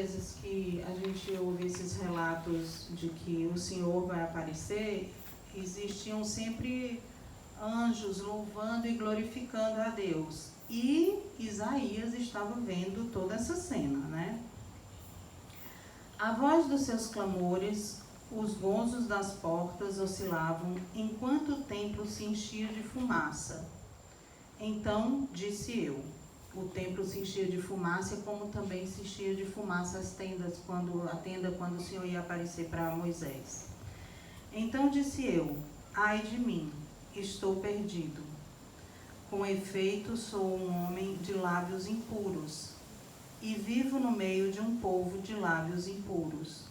vezes que a gente ouve esses relatos de que o Senhor vai aparecer, existiam sempre anjos louvando e glorificando a Deus. E Isaías estava vendo toda essa cena, né? A voz dos seus clamores, os gozos das portas oscilavam, enquanto o templo se enchia de fumaça. Então disse eu, o templo se enchia de fumaça, como também se enchia de fumaça a tenda quando o Senhor ia aparecer para Moisés. Então disse eu, ai de mim, estou perdido. Com efeito, sou um homem de lábios impuros, e vivo no meio de um povo de lábios impuros.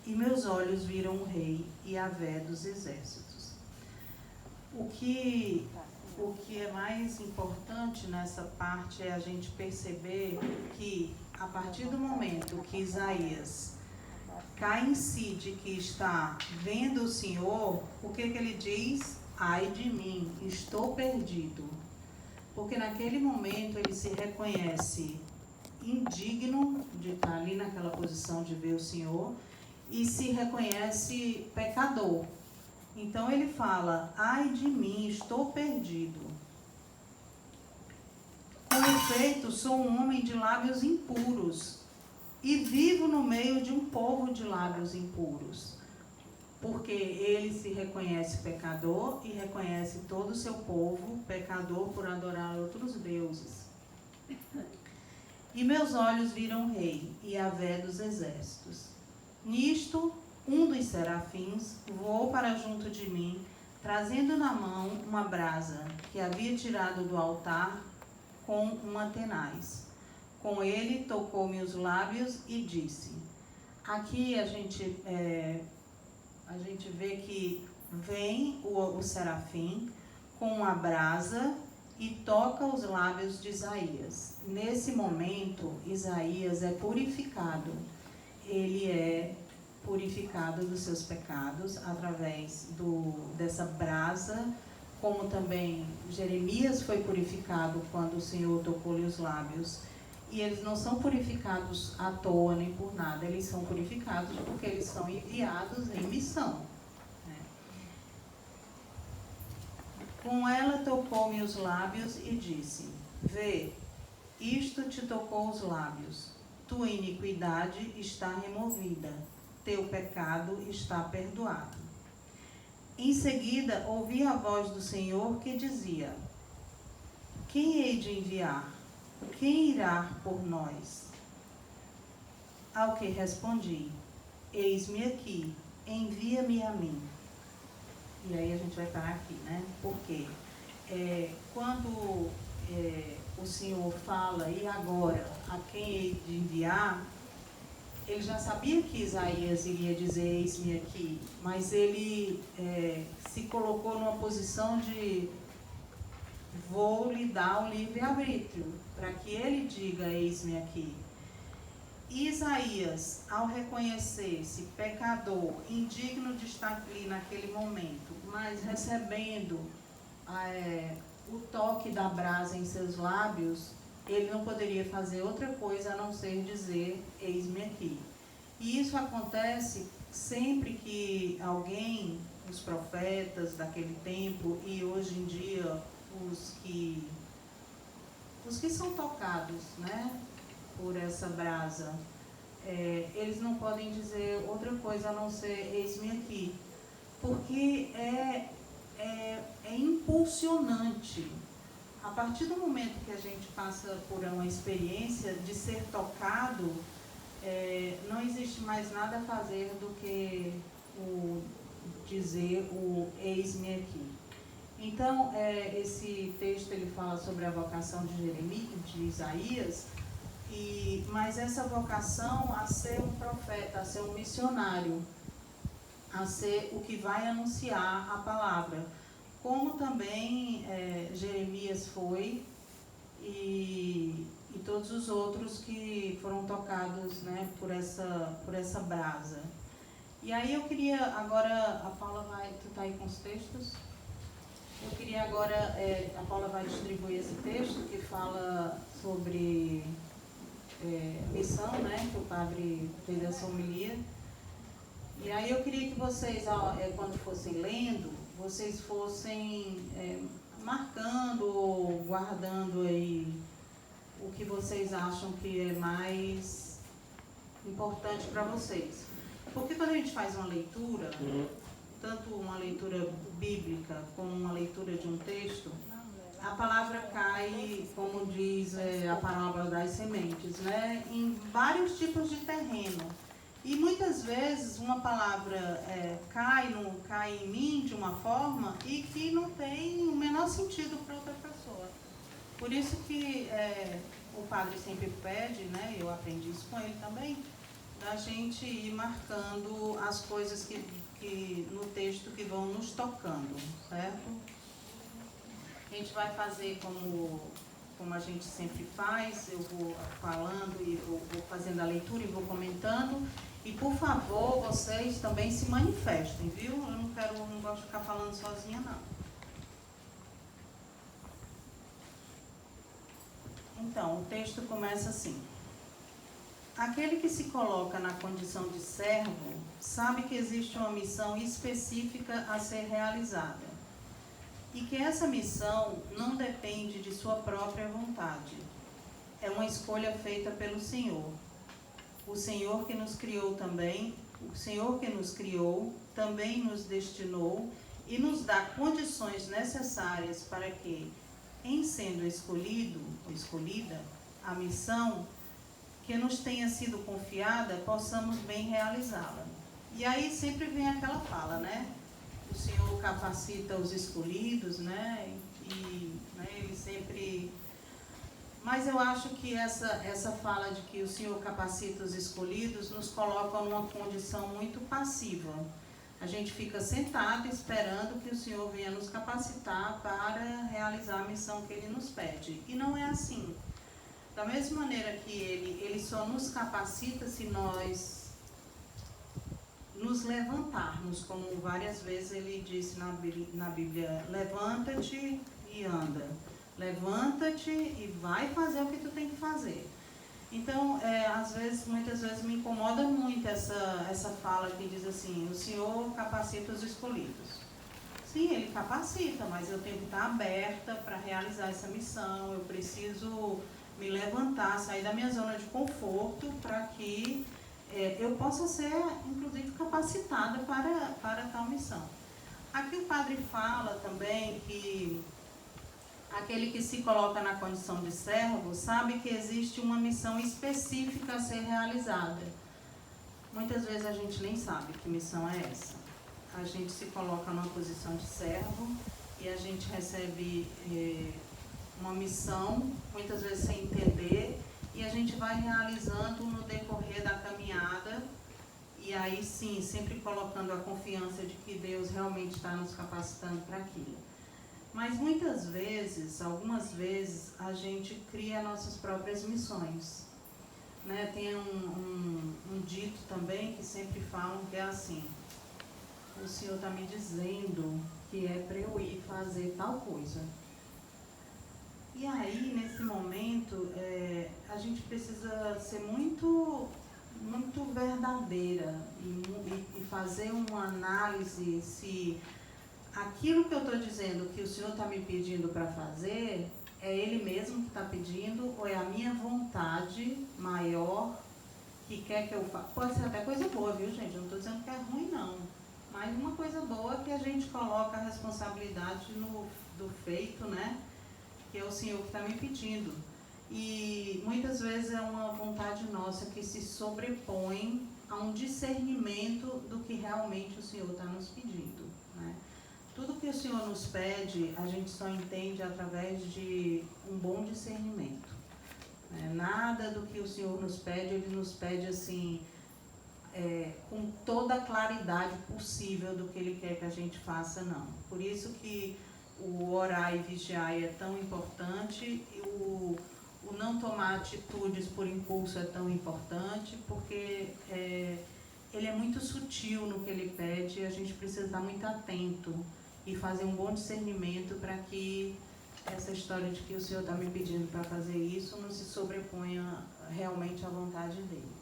E meus olhos viram o Rei Yahvé dos exércitos. O que é mais importante nessa parte é a gente perceber que, a partir do momento que Isaías cai em si de que está vendo o Senhor, o que ele diz? Ai de mim, estou perdido. Porque naquele momento ele se reconhece indigno de estar ali naquela posição de ver o Senhor e se reconhece pecador. Então ele fala, ai de mim, estou perdido. Com efeito, sou um homem de lábios impuros e vivo no meio de um povo de lábios impuros. Porque ele se reconhece pecador e reconhece todo o seu povo pecador por adorar outros deuses. E meus olhos viram o Rei, Yahvé dos exércitos. Nisto, um dos serafins voou para junto de mim, trazendo na mão uma brasa que havia tirado do altar com uma tenaz. Com ele tocou-me os lábios e disse. Aqui a gente vê que vem o serafim com uma brasa e toca os lábios de Isaías. Nesse momento, Isaías é purificado. Ele é purificado dos seus pecados através dessa brasa, como também Jeremias foi purificado quando o Senhor tocou-lhe os lábios. E eles não são purificados à toa nem por nada, eles são purificados porque eles são enviados em missão. Com ela tocou-me os lábios e disse, vê, isto te tocou os lábios, tua iniquidade está removida, teu pecado está perdoado. Em seguida, ouvi a voz do Senhor que dizia, quem hei de enviar? Quem irá por nós? Ao que respondi, eis-me aqui, envia-me a mim. E aí a gente vai parar aqui, né? Porque quando o Senhor fala, e agora, a quem hei de enviar, ele já sabia que Isaías iria dizer, eis-me aqui, mas ele se colocou numa posição de vou lhe dar o livre-arbítrio, para que ele diga, eis-me aqui. Isaías, ao reconhecer-se pecador, indigno de estar ali naquele momento, mas recebendo o toque da brasa em seus lábios, ele não poderia fazer outra coisa a não ser dizer, eis-me aqui. E isso acontece sempre que alguém, os profetas daquele tempo e hoje em dia os que são tocados, né, por essa brasa, eles não podem dizer outra coisa a não ser eis-me aqui, porque é impulsionante. A partir do momento que a gente passa por uma experiência de ser tocado, não existe mais nada a fazer do que dizer o eis-me aqui. Então, esse texto ele fala sobre a vocação de Isaías, mas essa vocação a ser um profeta, a ser um missionário, a ser o que vai anunciar a palavra, como também Jeremias foi e todos os outros que foram tocados, né, por essa brasa. E aí eu queria agora, a Paula tu está aí com os textos? Eu queria agora, a Paula vai distribuir esse texto que fala sobre lição, né, que o padre fez essa homilia. E aí eu queria que vocês, quando fossem lendo, vocês fossem marcando ou guardando aí o que vocês acham que é mais importante para vocês. Porque quando a gente faz uma leitura, tanto uma leitura bíblica como uma leitura de um texto, a palavra cai, como diz a parábola das sementes, né, em vários tipos de terreno. E muitas vezes uma palavra cai em mim de uma forma e que não tem o menor sentido para outra pessoa. Por isso que o padre sempre pede, né, eu aprendi isso com ele também, da gente ir marcando as coisas que no texto que vão nos tocando, certo? A gente vai fazer como a gente sempre faz, eu vou falando e vou fazendo a leitura e vou comentando. E por favor, vocês também se manifestem, viu? Eu não gosto de ficar falando sozinha, não. Então, o texto começa assim. Aquele que se coloca na condição de servo sabe que existe uma missão específica a ser realizada e que essa missão não depende de sua própria vontade. É uma escolha feita pelo Senhor. O Senhor que nos criou também nos destinou e nos dá condições necessárias para que, em sendo escolhido ou escolhida a missão que nos tenha sido confiada, possamos bem realizá-la. E aí sempre vem aquela fala, né? O Senhor capacita os escolhidos, né? Ele sempre... Mas eu acho que essa fala de que o Senhor capacita os escolhidos nos coloca numa condição muito passiva. A gente fica sentado esperando que o Senhor venha nos capacitar para realizar a missão que Ele nos pede. E não é assim. Da mesma maneira que Ele só nos capacita se nós nos levantarmos, como várias vezes Ele disse na Bíblia, levanta-te e anda. Levanta-te e vai fazer o que tu tem que fazer. Então, muitas vezes me incomoda muito essa fala que diz assim, o Senhor capacita os escolhidos. Sim, Ele capacita, mas eu tenho que estar aberta para realizar essa missão, eu preciso me levantar, sair da minha zona de conforto para que eu possa ser, inclusive, capacitada para tal missão. Aqui o padre fala também que aquele que se coloca na condição de servo sabe que existe uma missão específica a ser realizada. Muitas vezes a gente nem sabe que missão é essa. A gente se coloca numa posição de servo e a gente recebe uma missão, muitas vezes sem entender, e a gente vai realizando no decorrer da caminhada, e aí sim, sempre colocando a confiança de que Deus realmente está nos capacitando para aquilo. Mas muitas vezes, algumas vezes, a gente cria nossas próprias missões. Né? Tem um dito também que sempre falam que é assim, o Senhor está me dizendo que é para eu ir fazer tal coisa. E aí, nesse momento, a gente precisa ser muito, muito verdadeira e fazer uma análise se aquilo que eu estou dizendo que o Senhor está me pedindo para fazer, é Ele mesmo que está pedindo ou é a minha vontade maior que quer que eu faça. Pode ser até coisa boa, viu, gente? Eu não estou dizendo que é ruim, não. Mas uma coisa boa é que a gente coloca a responsabilidade do feito, né? Que é o Senhor que está me pedindo. E muitas vezes é uma vontade nossa que se sobrepõe a um discernimento do que realmente o Senhor está nos pedindo, né? Tudo que o Senhor nos pede, a gente só entende através de um bom discernimento. Nada do que o Senhor nos pede, Ele nos pede assim, com toda a claridade possível do que Ele quer que a gente faça, não. Por isso que o orar e vigiar é tão importante, e o não tomar atitudes por impulso é tão importante, porque Ele é muito sutil no que Ele pede e a gente precisa estar muito atento e fazer um bom discernimento para que essa história de que o Senhor está me pedindo para fazer isso não se sobreponha realmente a vontade dele.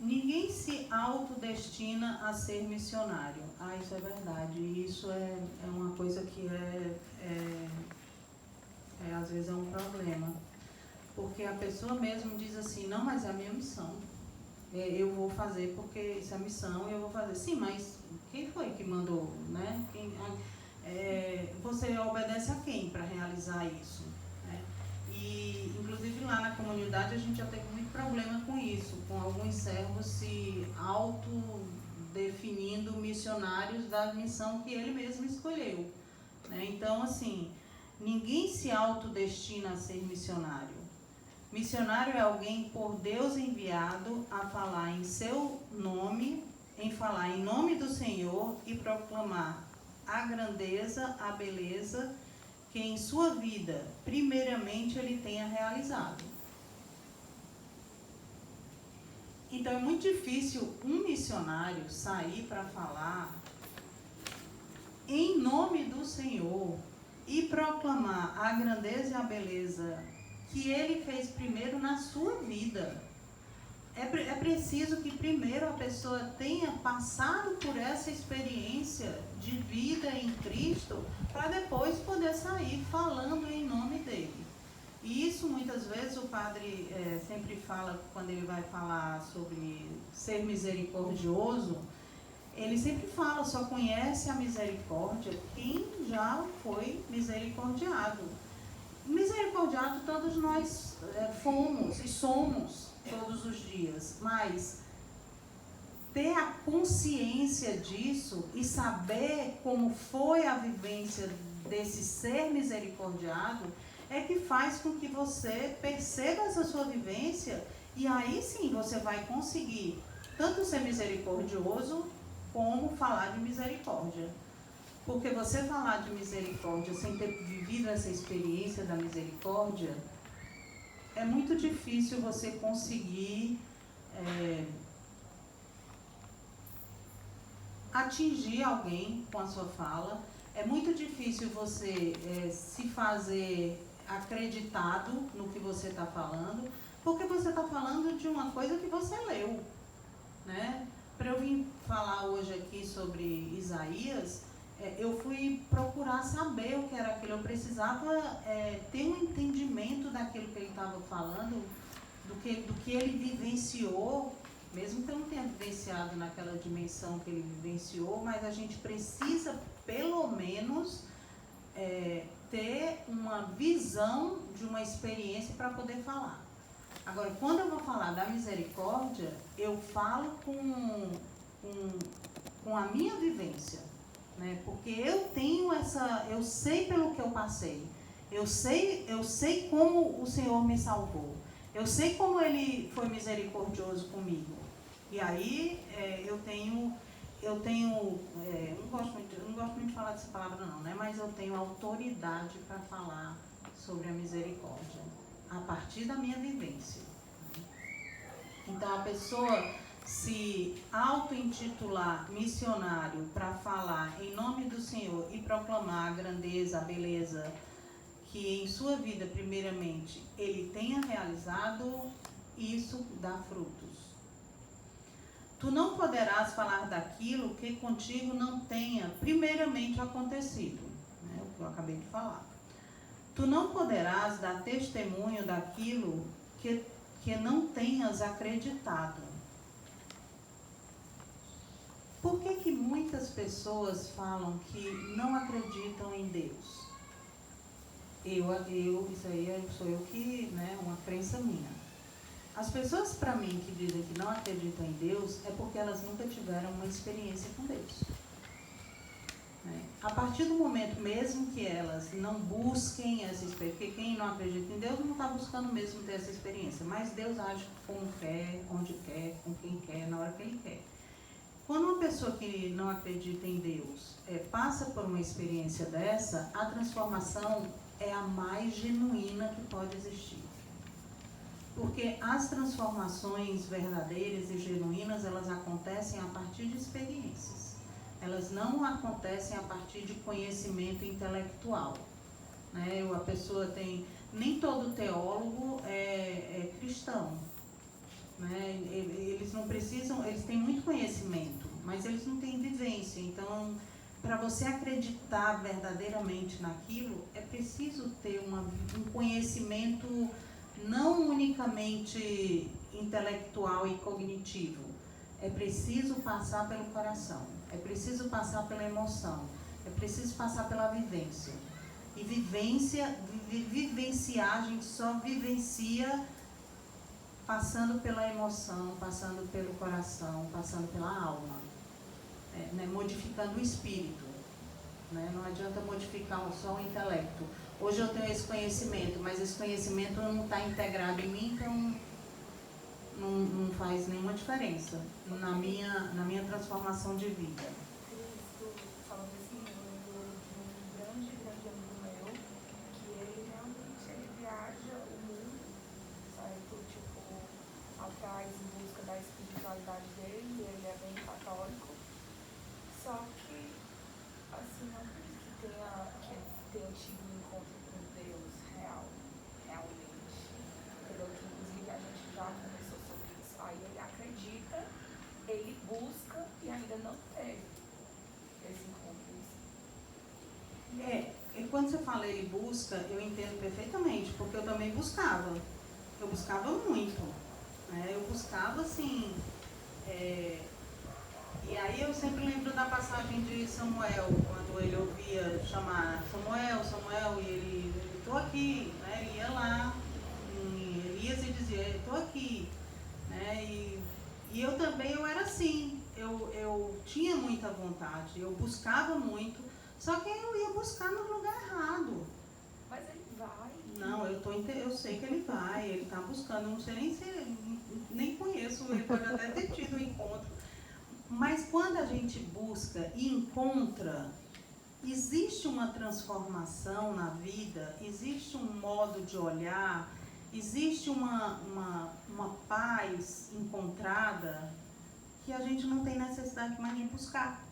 Ninguém se autodestina a ser missionário. Isso é verdade. Isso é uma coisa que às vezes é um problema. Porque a pessoa mesmo diz assim, não, mas é a minha missão. Eu vou fazer porque isso é a missão e eu vou fazer. Sim, mas quem foi que mandou, né? Você obedece a quem para realizar isso? Né? E, inclusive, lá na comunidade a gente já teve muito problema com isso, com alguns servos se autodefinindo missionários da missão que ele mesmo escolheu. Né? Então, assim, ninguém se autodestina a ser missionário. Missionário é alguém por Deus enviado a falar em seu nome, em falar em nome do Senhor e proclamar a grandeza, a beleza que em sua vida, primeiramente, ele tenha realizado. Então é muito difícil um missionário sair para falar em nome do Senhor e proclamar a grandeza e a beleza que ele fez primeiro na sua vida. É preciso que primeiro a pessoa tenha passado por essa experiência de vida em Cristo para depois poder sair falando em nome dele. E isso muitas vezes o padre sempre fala, quando ele vai falar sobre ser misericordioso, ele sempre fala, só conhece a misericórdia quem já foi misericordiado. Misericordiado todos nós fomos e somos todos os dias, mas ter a consciência disso e saber como foi a vivência desse ser misericordiado é que faz com que você perceba essa sua vivência e aí sim você vai conseguir tanto ser misericordioso como falar de misericórdia. Porque você falar de misericórdia sem ter vivido essa experiência da misericórdia, é muito difícil você conseguir atingir alguém com a sua fala. É muito difícil você se fazer acreditado no que você está falando, porque você está falando de uma coisa que você leu. Né? Para eu vir falar hoje aqui sobre Isaías, eu fui procurar saber o que era aquilo. Eu precisava ter um entendimento daquilo que ele estava falando, do que ele vivenciou, mesmo que eu não tenha vivenciado naquela dimensão que ele vivenciou, mas a gente precisa, pelo menos, ter uma visão de uma experiência para poder falar. Agora, quando eu vou falar da misericórdia, eu falo com a minha vivência, né? Porque eu sei pelo que eu passei, eu sei como o Senhor me salvou, eu sei como Ele foi misericordioso comigo. E aí eu não gosto muito de falar dessa palavra não, né? Mas eu tenho autoridade para falar sobre a misericórdia, a partir da minha vivência. Então, a pessoa se auto-intitular missionário para falar em nome do Senhor e proclamar a grandeza, a beleza que em sua vida, primeiramente, ele tenha realizado, isso dá frutos. Tu não poderás falar daquilo que contigo não tenha primeiramente acontecido, né? O que eu acabei de falar. Tu não poderás dar testemunho daquilo que não tenhas acreditado. Por que muitas pessoas falam que não acreditam em Deus? Isso aí sou eu que, né, uma crença minha. As pessoas, para mim, que dizem que não acreditam em Deus, é porque elas nunca tiveram uma experiência com Deus. A partir do momento mesmo que elas não busquem essa experiência, porque quem não acredita em Deus não está buscando mesmo ter essa experiência, mas Deus age como quer, onde quer, com quem quer, na hora que Ele quer. Quando uma pessoa que não acredita em Deus passa por uma experiência dessa, a transformação é a mais genuína que pode existir. Porque as transformações verdadeiras e genuínas, elas acontecem a partir de experiências. Elas não acontecem a partir de conhecimento intelectual. né? A pessoa tem... Nem todo teólogo é cristão, né? Eles não precisam... Eles têm muito conhecimento, mas eles não têm vivência. Então, para você acreditar verdadeiramente naquilo, é preciso ter um conhecimento não unicamente intelectual e cognitivo. É preciso passar pelo coração, é preciso passar pela emoção, é preciso passar pela vivência. E vivenciar, a gente só vivencia passando pela emoção, passando pelo coração, passando pela alma, né? Modificando o espírito, né? Não adianta modificar só o intelecto. Hoje eu tenho esse conhecimento, mas esse conhecimento não está integrado em mim, então não faz nenhuma diferença na minha transformação de vida. Cristo, falando assim, eu lembro de um grande amigo meu, que ele realmente viaja o mundo, certo? Tipo, atrás em busca da espiritualidade dele, ele é bem católico, só que, assim, não acredito que tenha tido um encontro com Deus realmente, entendeu? Que inclusive a gente já conversou sobre isso. Aí ele acredita, ele busca e ainda não teve esse encontro. E quando você fala ele busca, eu entendo perfeitamente, porque eu também buscava. Eu buscava muito, né? Eu buscava assim... E aí eu sempre lembro da passagem de Samuel, quando ele ouvia chamar Samuel, Samuel, e ele estou aqui, né? Ele ia lá em Elias e dizia, estou aqui, né? E eu também, eu era assim, eu tinha muita vontade, eu buscava muito, só que eu ia buscar no lugar errado. Mas ele vai. Não, eu sei que ele vai, ele está buscando, não sei nem se, nem conheço, ele pode até ter tido um encontro. Mas quando a gente busca e encontra, existe uma transformação na vida, existe um modo de olhar, existe uma paz encontrada que a gente não tem necessidade mais de buscar,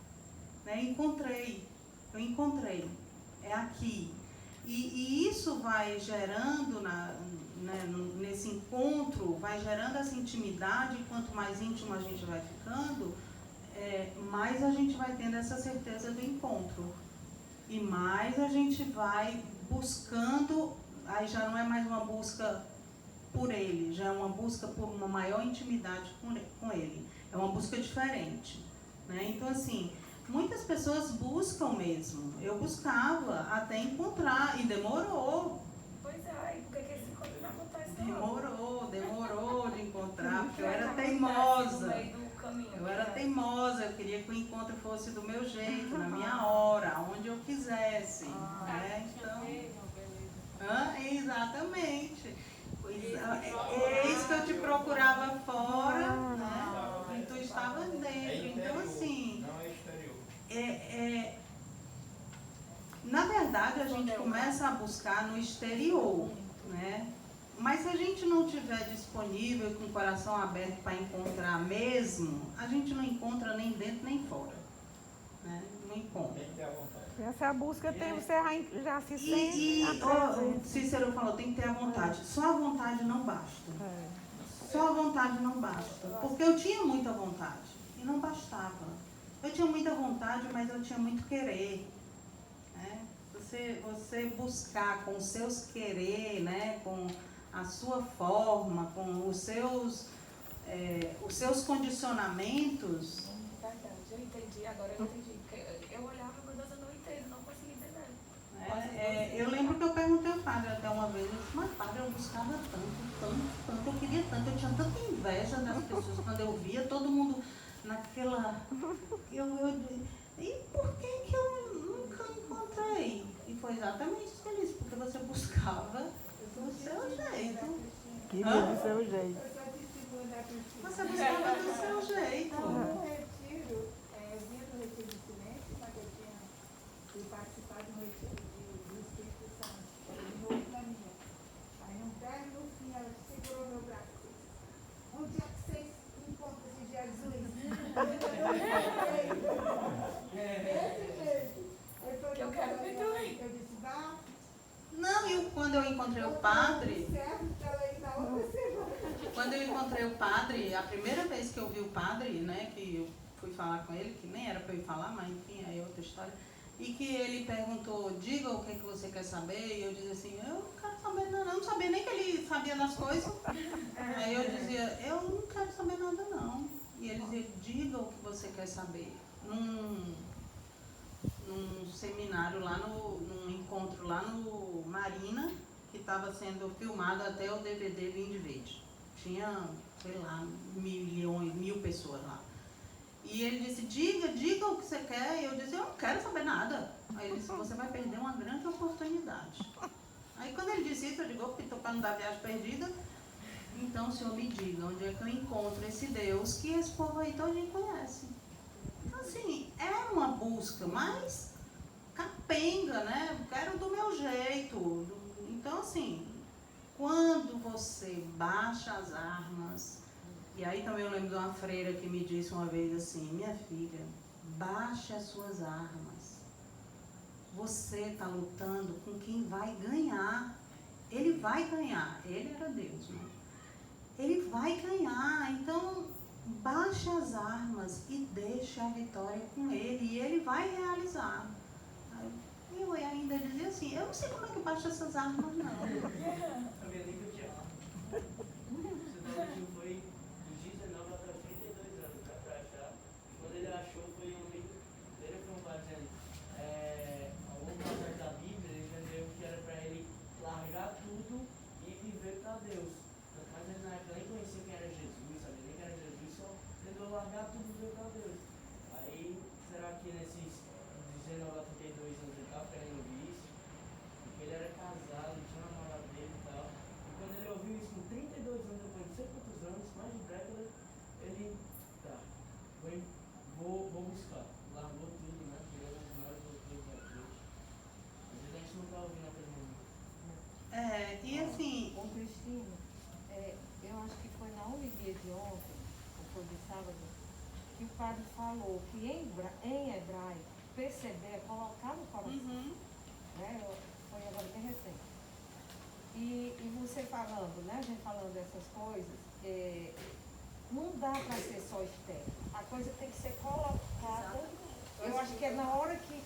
né? Eu encontrei, é aqui. E isso vai gerando, nesse encontro, vai gerando essa intimidade, e quanto mais íntimo a gente vai ficando, mais a gente vai tendo essa certeza do encontro. E mais a gente vai buscando, aí já não é mais uma busca por ele, já é uma busca por uma maior intimidade com ele. É uma busca diferente, né? Então, assim, muitas pessoas buscam mesmo. Eu buscava até encontrar, e demorou. Pois é, e por que esse encontro não acontece? Demorou de encontrar, porque eu era teimosa. Eu era né? teimosa, eu queria que o encontro fosse do meu jeito, na minha hora, onde eu quisesse. Né? Então, exatamente. É isso que eu te procurava fora, né? E tu estava dentro. Então, assim, na verdade, a gente começa a buscar no exterior, né? Mas se a gente não estiver disponível, com o coração aberto para encontrar mesmo, a gente não encontra nem dentro nem fora, né? Não encontra. Essa é a busca, você já se sente. E o Cícero falou, tem que ter a vontade. Só a vontade não basta. Só a vontade não basta. Porque eu tinha muita vontade e não bastava. Eu tinha muita vontade, mas eu tinha muito querer. Né? Você buscar com os seus querer, né? Com a sua forma, com os seus condicionamentos. Verdade, eu entendi, agora eu entendi. Eu olhava, meu Deus, eu não entendo, não consegui entender. Eu lembro que eu perguntei ao padre até uma vez, eu disse, mas padre, eu buscava tanto, eu queria tanto, eu tinha tanta inveja das pessoas quando eu via todo mundo naquela... E por que eu nunca encontrei? E foi exatamente isso que ele disse, porque você buscava do seu jeito. Queria do seu jeito. Você buscava do seu jeito. No retiro, eu vinha do retiro de silêncio, mas eu fui participar de um retiro do Espírito Santo, de novo na minha. Aí no fim, ela segurou meu braço e disse, onde é que vocês encontram esse Jesus? Desse jeito. Que eu quero ver também. Eu disse, vá Quando eu encontrei o padre, a primeira vez que eu vi o padre, né, que eu fui falar com ele, que nem era para eu ir falar, mas enfim, aí é outra história, e que ele perguntou, diga o que você quer saber, e eu dizia assim, eu não quero saber nada, eu não sabia nem que ele sabia das coisas. Aí eu dizia, eu não quero saber nada não. E ele dizia, diga o que você quer saber. Num seminário lá, num encontro lá no Marina, que estava sendo filmado até o DVD vir de vez. Tinha, sei lá, mil pessoas lá. E ele disse, diga o que você quer. E eu disse, eu não quero saber nada. Aí ele disse, você vai perder uma grande oportunidade. Aí quando ele disse isso, eu digo, estou para não dar viagem perdida. Então o senhor me diga, onde é que eu encontro esse Deus que esse povo aí todinho conhece. Então assim, é uma busca, mas capenga, né? Eu quero do meu jeito. Então assim, quando você baixa as armas, e aí também eu lembro de uma freira que me disse uma vez assim, minha filha, baixe as suas armas. Você está lutando com quem vai ganhar. Ele vai ganhar. Ele era Deus, né? Ele vai ganhar. Então, baixe as armas e deixe a vitória com ele. E ele vai realizar. Eu ainda dizia assim, eu não sei como é que baixa essas armas, não. Sabia nem que eu tinha arma. Você foi dos 19 até os 32 anos pra achar. E quando ele achou, foi um amigo dele, foi um pai dizendo, alguma passagem da Bíblia, ele entendeu que era pra ele largar tudo e viver pra Deus. Mas ele na época nem conhecia quem era Jesus, sabia nem quem era Jesus, só tentou largar tudo e viver pra Deus. Aí, será que nesses 19 a 32 anos ele estava querendo ouvir isso? Porque ele era casado, tinha uma namorada dele e tal. E quando ele ouviu isso com 32 anos, depois de não sei quantos anos, mais de década, ele, tá, vou buscar. Largou tudo, né? Tirou as mãos, voltou pra frente. Às vezes a gente não está ouvindo aquele momento. E assim... Ô Cristina, eu acho que foi na homilia de ontem, ou foi de sábado, que o padre falou que em hebraico, perceber é colocar no coração. Né? Foi agora bem recente. E você falando, né? A gente falando dessas coisas, não dá para ser só externo. A coisa tem que ser colocada. Eu acho que é na hora que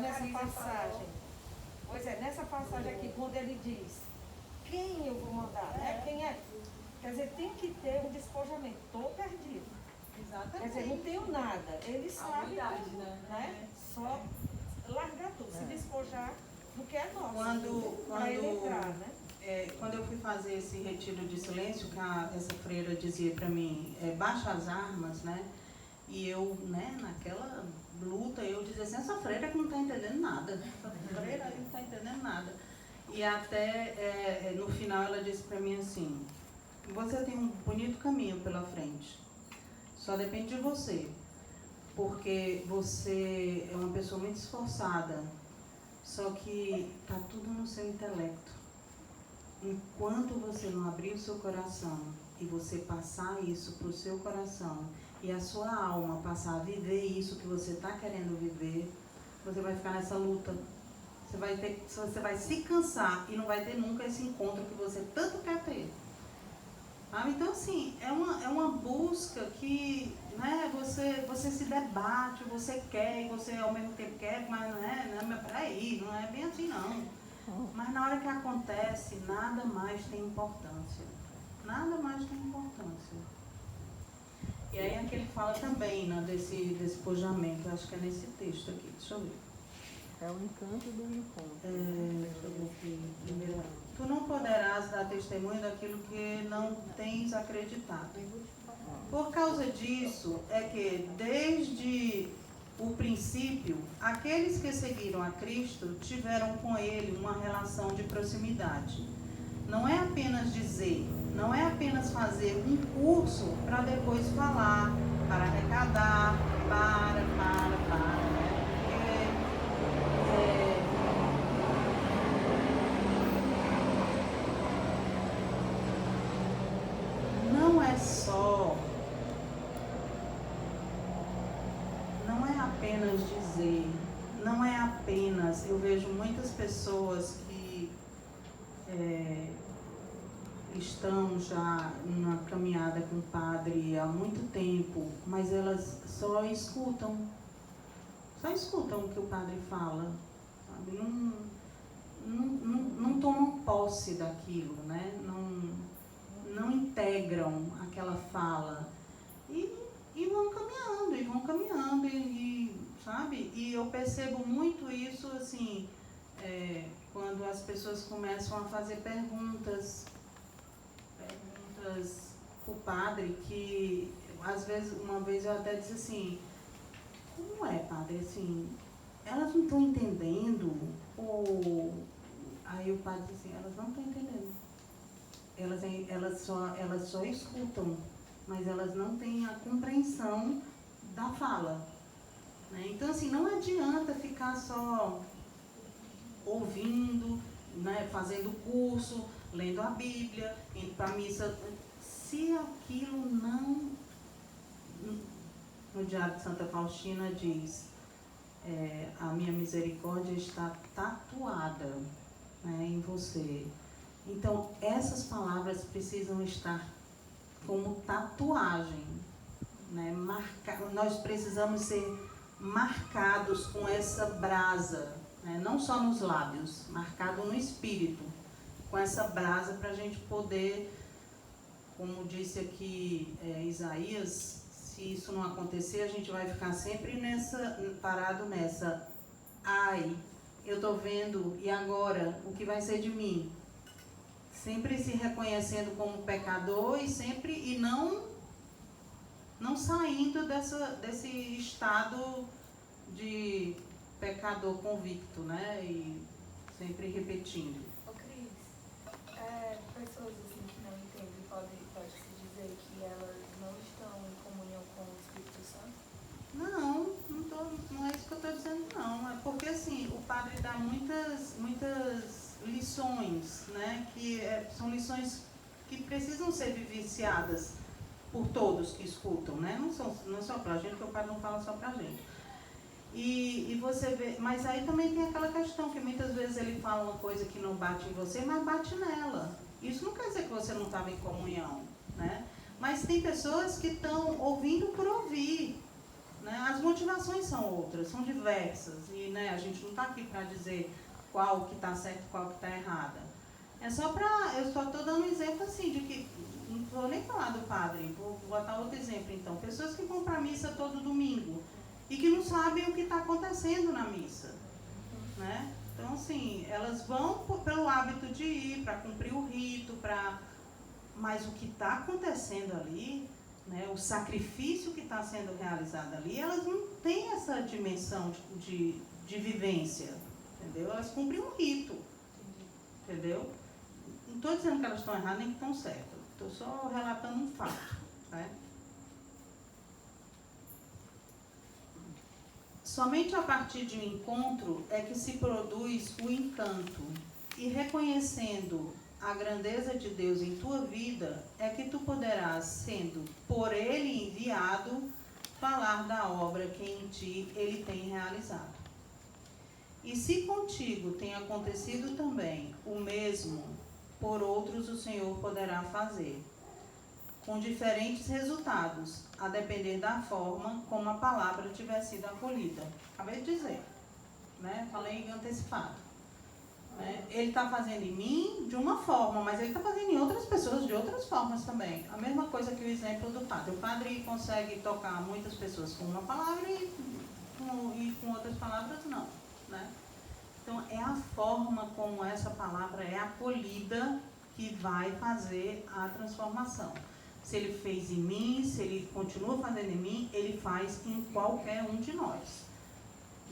nessa passagem. Pois é, nessa passagem aqui, quando ele diz quem eu vou mandar, né? Quem é? Quer dizer, tem que ter um despojamento. Estou perdido. Exatamente. Quer dizer, não tenho nada. Ele sabe tudo, né? Só largar tudo, se despojar do que é nosso. Para ele entrar, né? Quando eu fui fazer esse retiro de silêncio, que essa freira dizia para mim, baixa as armas, né? E eu, né, naquela luta, eu dizia assim, essa freira que não está entendendo nada. Essa freira aí não está entendendo nada. E até no final ela disse para mim assim, você tem um bonito caminho pela frente. Só depende de você. Porque você é uma pessoa muito esforçada. Só que está tudo no seu intelecto. Enquanto você não abrir o seu coração e você passar isso para o seu coração e a sua alma passar a viver isso que você está querendo viver, você vai ficar nessa luta. Você vai se cansar e não vai ter nunca esse encontro que você tanto quer ter. Então, assim, é uma busca que, né, você se debate, você quer e você ao mesmo tempo quer, mas peraí, não é bem assim não. Mas na hora que acontece, nada mais tem importância. Nada mais tem importância. E aí aqui ele fala também, né, desse despojamento, acho que é nesse texto aqui, deixa eu ver. É o encanto do encontro. Deixa eu ver aqui, primeiro. Tu não poderás dar testemunho daquilo que não tens acreditado. Por causa disso, é que desde o princípio, aqueles que seguiram a Cristo tiveram com Ele uma relação de proximidade. Não é apenas dizer, não é apenas fazer um curso para depois falar, para arrecadar, não é apenas dizer, não é apenas, eu vejo muitas pessoas que estão já numa caminhada com o padre há muito tempo, mas elas só escutam o que o padre fala, sabe? Não tomam posse daquilo, né? Não integram aquela fala e vão caminhando, sabe? E eu percebo muito isso, assim, quando as pessoas começam a fazer perguntas para o padre, que às vezes, uma vez eu até disse assim, como é, padre, assim, elas não estão entendendo? Aí o padre disse assim, elas não estão entendendo. Elas só escutam, mas elas não têm a compreensão da fala, né? Então, assim, não adianta ficar só ouvindo, né, fazendo curso, lendo a Bíblia, indo para a missa, se aquilo não... No Diário de Santa Faustina diz, a minha misericórdia está tatuada, né, em você. Então, essas palavras precisam estar como tatuagem, né? Nós precisamos ser marcados com essa brasa, né? Não só nos lábios, marcado no espírito, com essa brasa, para a gente poder, como disse aqui Isaías, se isso não acontecer, a gente vai ficar sempre parado nessa, ai, eu estou vendo, e agora, o que vai ser de mim? Sempre se reconhecendo como pecador e não saindo desse estado de pecador convicto, né? E sempre repetindo. Ô Cris, pessoas assim que não entendem, pode-se dizer que elas não estão em comunhão com o Espírito Santo? Não é isso que eu estou dizendo, não. É porque, assim, o padre dá muitas lições, né? Que são lições que precisam ser vivenciadas por todos que escutam, né? Não é só pra gente, porque o padre não fala só pra gente. E você vê, mas aí também tem aquela questão que muitas vezes ele fala uma coisa que não bate em você, mas bate nela. Isso não quer dizer que você não estava em comunhão, né? Mas tem pessoas que estão ouvindo por ouvir, né? As motivações são outras, são diversas, e, né, a gente não está aqui para dizer qual que está certo e qual que está errada. Eu só estou dando um exemplo assim, de que, não vou nem falar do padre, vou botar outro exemplo então, pessoas que vão para a missa todo domingo, e que não sabem o que está acontecendo na missa, né? Então, assim, elas vão pelo hábito de ir, para cumprir o rito, mas o que está acontecendo ali, né, o sacrifício que está sendo realizado ali, elas não têm essa dimensão de vivência, entendeu? Elas cumprem um rito, entendeu? Não estou dizendo que elas estão erradas nem que estão certas, estou só relatando um fato, né? Somente a partir de um encontro é que se produz o encanto, e reconhecendo a grandeza de Deus em tua vida, é que tu poderás, sendo por Ele enviado, falar da obra que em ti Ele tem realizado. E se contigo tem acontecido também o mesmo, por outros o Senhor poderá fazer, com diferentes resultados, a depender da forma como a palavra tiver sido acolhida. Acabei de dizer, né? Falei antecipado. Né? Ele está fazendo em mim de uma forma, mas ele está fazendo em outras pessoas de outras formas também. A mesma coisa que o exemplo do padre. O padre consegue tocar muitas pessoas com uma palavra e com outras palavras não, né? Então, é a forma como essa palavra é acolhida que vai fazer a transformação. Se ele fez em mim, se ele continua fazendo em mim, ele faz em qualquer um de nós.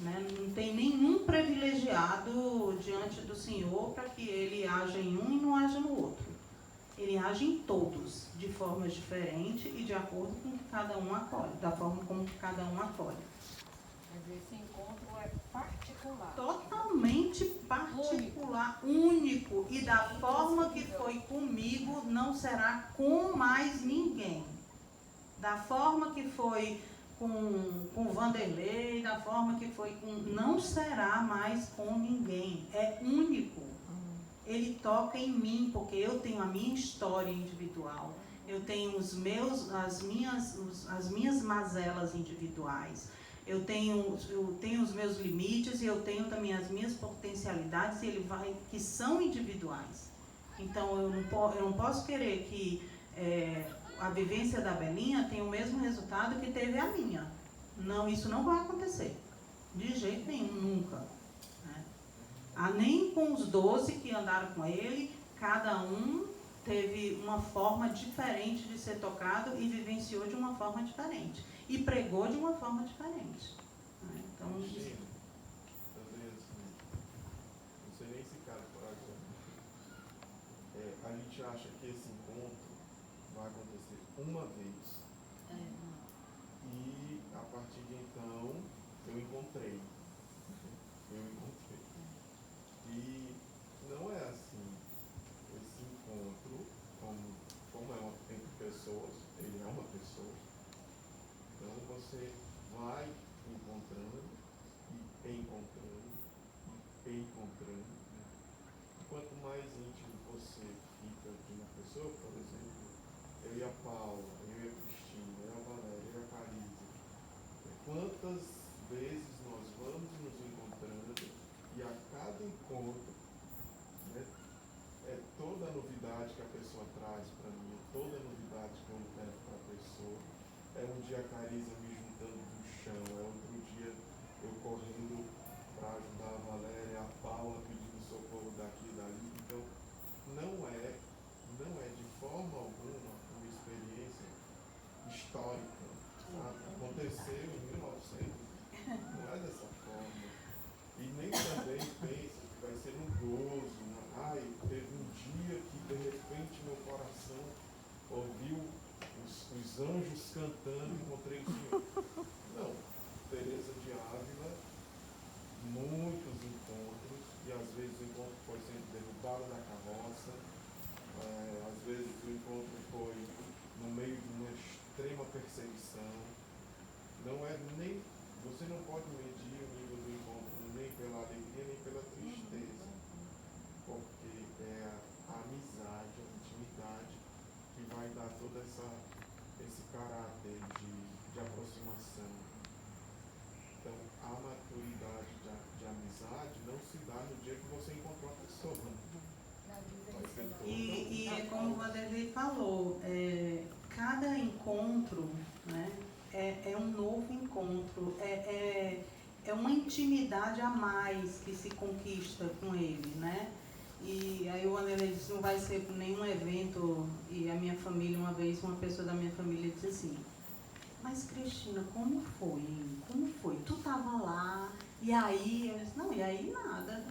Né? Não tem nenhum privilegiado diante do Senhor para que ele haja em um e não haja no outro. Ele age em todos, de formas diferentes e de acordo com o que cada um acolhe, da forma como cada um acolhe. Mas esse encontro é particular. Totalmente particular, único, e da forma que foi comigo, não será com mais ninguém. Da forma que foi com o Vanderlei, da forma que foi com... Não será mais com ninguém. É único. ele toca em mim, porque eu tenho a minha história individual, eu tenho as minhas mazelas individuais, eu tenho os meus limites e eu tenho também as minhas potencialidades, que são individuais. Então eu não posso querer que a vivência da Belinha tenha o mesmo resultado que teve a minha. Não, isso não vai acontecer. De jeito nenhum, nunca. Né? Nem com os 12 que andaram com ele, cada um teve uma forma diferente de ser tocado e vivenciou de uma forma diferente. E pregou de uma forma diferente. Né? Então, Imagina, às vezes, não sei nem se cabe por agora. A gente acha que esse encontro vai acontecer uma vez. E a partir de então eu encontrei. E não é assim. Esse encontro, como é entre pessoas, ele é uma pessoa. Então você vai encontrando e encontrando e encontrando. Né? Quanto mais íntimo você fica de uma pessoa, por exemplo, eu e a Paula, eu e a Cristina, eu e a Valéria, eu e a Carisa, quantas vezes nós vamos nos encontrando e a cada encontro, né, é toda a novidade que a pessoa traz para mim, toda a novidade que eu levo para a pessoa. É um dia a Carisa me juntando do chão, é outro dia eu correndo para ajudar a Valéria, a Paula pedindo socorro daqui e dali. Então, não é de forma alguma uma experiência histórica. Sabe? Aconteceu em 1900, não é dessa forma. E nem também pensa que vai ser um gozo, teve um dia que de repente meu coração ouviu os anjos cantando e encontrei o Senhor. Não, Teresa de Ávila, muitos encontros, e às vezes o encontro foi sendo derrubado da carroça, às vezes o encontro foi no meio de uma extrema perseguição. Você não pode medir o nível do encontro nem pela alegria nem pela tristeza, porque é a amizade, a intimidade que vai dar todo esse caráter de aproximação. Então, a maturidade de amizade não se dá no dia que você encontrou a pessoa. E é como o Vanderlei falou, cada encontro, né, é um novo encontro, é uma intimidade a mais que se conquista com ele, né? E aí o Vanderlei disse, não vai ser por nenhum evento, e a minha família, uma vez, uma pessoa da minha família disse assim, mas Cristina, como foi? Como foi? Tu tava lá, e aí? Eu disse, não, e aí nada.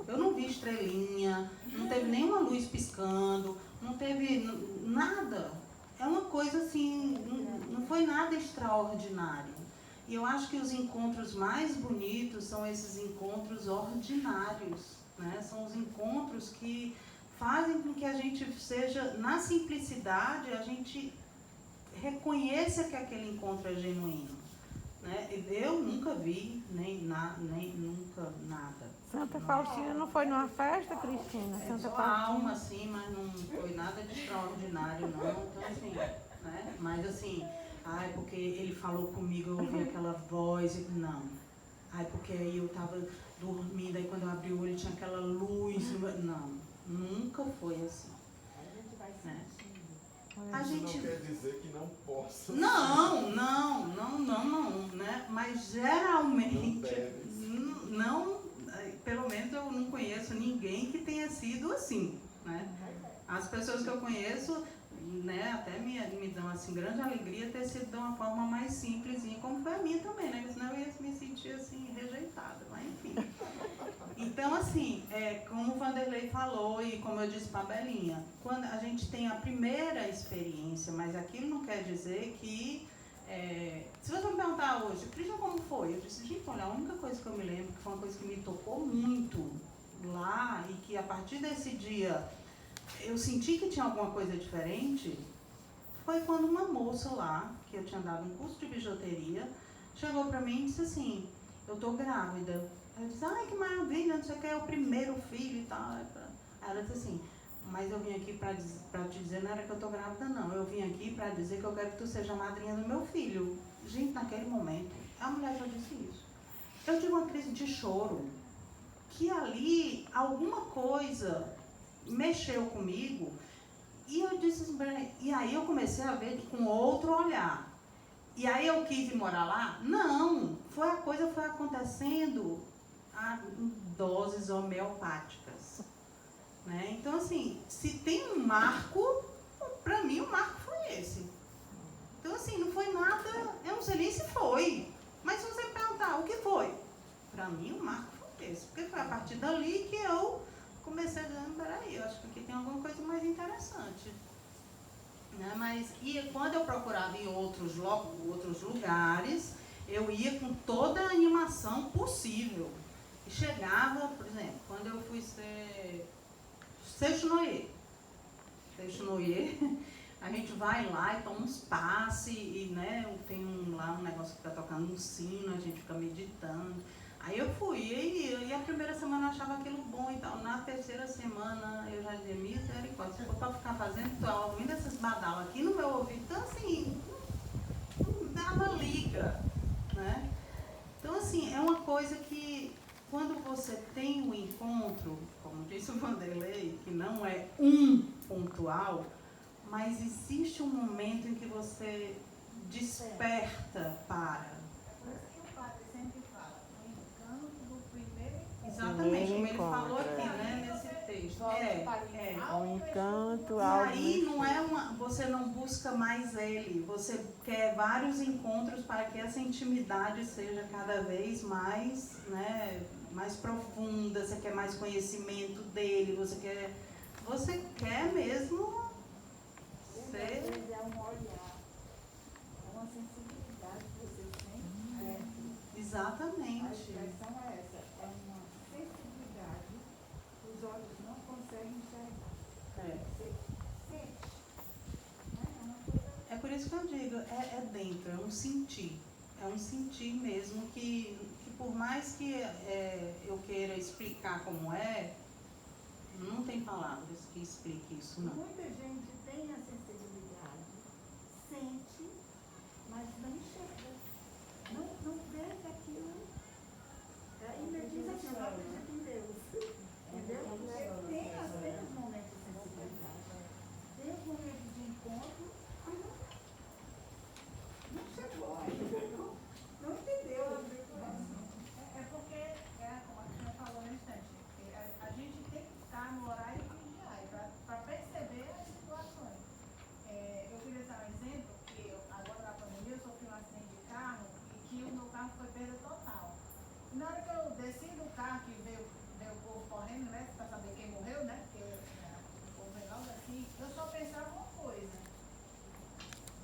Eu não vi estrelinha, não teve nenhuma luz piscando, não teve nada. É uma coisa assim, não foi nada extraordinário. E eu acho que os encontros mais bonitos são esses encontros ordinários, né? São os encontros que fazem com que a gente seja, na simplicidade, a gente reconheça que aquele encontro é genuíno. Né? Eu nunca vi, nem nunca nada. Santa Faustina não foi numa festa, Cristina? Santa Só Faustina. a alma, assim, mas não foi nada de extraordinário, não. Então, assim, né? Mas assim, porque ele falou comigo, eu ouvi aquela voz, não. Porque aí eu tava dormindo, aí quando eu abri o olho tinha aquela luz. Não, nunca foi assim. A gente vai Né? sentindo. A Isso gente... não quer dizer que não possa. Não, né? Mas geralmente, não, pelo menos eu não conheço ninguém que tenha sido assim, né? As pessoas que eu conheço, né, até me dão assim grande alegria ter sido de uma forma mais simplesinha, como foi a minha também, né? Senão eu ia me sentir assim rejeitada, mas enfim. Então, assim, como o Vanderlei falou e como eu disse para a Belinha, quando a gente tem a primeira experiência, mas aquilo não quer dizer que... se você me perguntar hoje, Cristina, como foi? Eu disse, gente, olha, a única coisa que eu me lembro, que foi uma coisa que me tocou muito lá e que a partir desse dia eu senti que tinha alguma coisa diferente, foi quando uma moça lá, que eu tinha dado um curso de bijuteria, chegou para mim e disse assim, eu tô grávida. Eu disse, ai, que maravilha, não sei o que, é o primeiro filho e tal. Aí ela disse assim, mas eu vim aqui pra te dizer, não era que eu tô grávida não, eu vim aqui pra dizer que eu quero que tu seja a madrinha do meu filho. Gente, naquele momento, a mulher já disse isso. Eu tive uma crise de choro, que ali alguma coisa mexeu comigo, e eu disse assim, e aí eu comecei a ver com outro olhar. E aí eu quis ir morar lá? Não, a coisa foi acontecendo em doses homeopáticas. Né? Então, assim, se tem um marco, pra mim o marco foi esse. Então, assim, não foi nada, eu não sei nem se foi. Mas se você perguntar o que foi, pra mim o marco foi esse. Porque foi a partir dali que eu comecei a dizer, peraí, eu acho que aqui tem alguma coisa mais interessante. Né? Mas, e quando eu procurava em outros lugares, eu ia com toda a animação possível. E chegava, por exemplo, quando eu fui ser Seixonoye, a gente vai lá e toma uns passes, e né, tem lá um negócio que fica tocando um sino, a gente fica meditando. Aí eu fui, e a primeira semana eu achava aquilo bom e tal. Na terceira semana eu já dizia, misericórdia, se for pra ficar fazendo, tô ouvindo essas badalas aqui no meu ouvido, então assim, não dava liga, né? Então assim, é uma coisa que quando você tem um encontro, como disse o Vanderlei, que não é pontual, mas existe um momento em que você desperta para. Por isso que o padre sempre fala, o encanto do primeiro encontro. Exatamente, como ele encontro, falou aqui, é. né, nesse texto. Um encanto, E algo aí não é você não busca mais ele, você quer vários encontros para que essa intimidade seja cada vez mais, né, mais profunda, você quer mais conhecimento dele, você quer mesmo Às ser. vezes é um olhar, é uma sensibilidade que você sente. A Exatamente. expressão é essa, é uma sensibilidade que os olhos não conseguem enxergar. É. Você sente. Né? É uma coisa. É por isso que eu digo, é dentro, é um sentir. É um sentir mesmo que por mais que eu queira explicar como não tem palavras que expliquem isso, não. Muita gente tem a sensibilidade, sente, mas não enxerga. Não vê que aquilo. Ainda diz assim, eu não acredito em Deus. Entendeu? Porque tem os momentos de sensibilidade. Tem os momentos de encontro, mas não chegou ainda. Não entendeu. É porque, como a senhora falou no instante, a gente tem que estar no horário de vigiar para perceber as situações. Eu queria dar um exemplo, que agora na pandemia eu sofri um acidente de carro e que o meu carro foi perda total. E na hora que eu desci do carro, que veio o povo correndo, né, para saber quem morreu, né, porque o povo veio logo assim, eu só pensava uma coisa,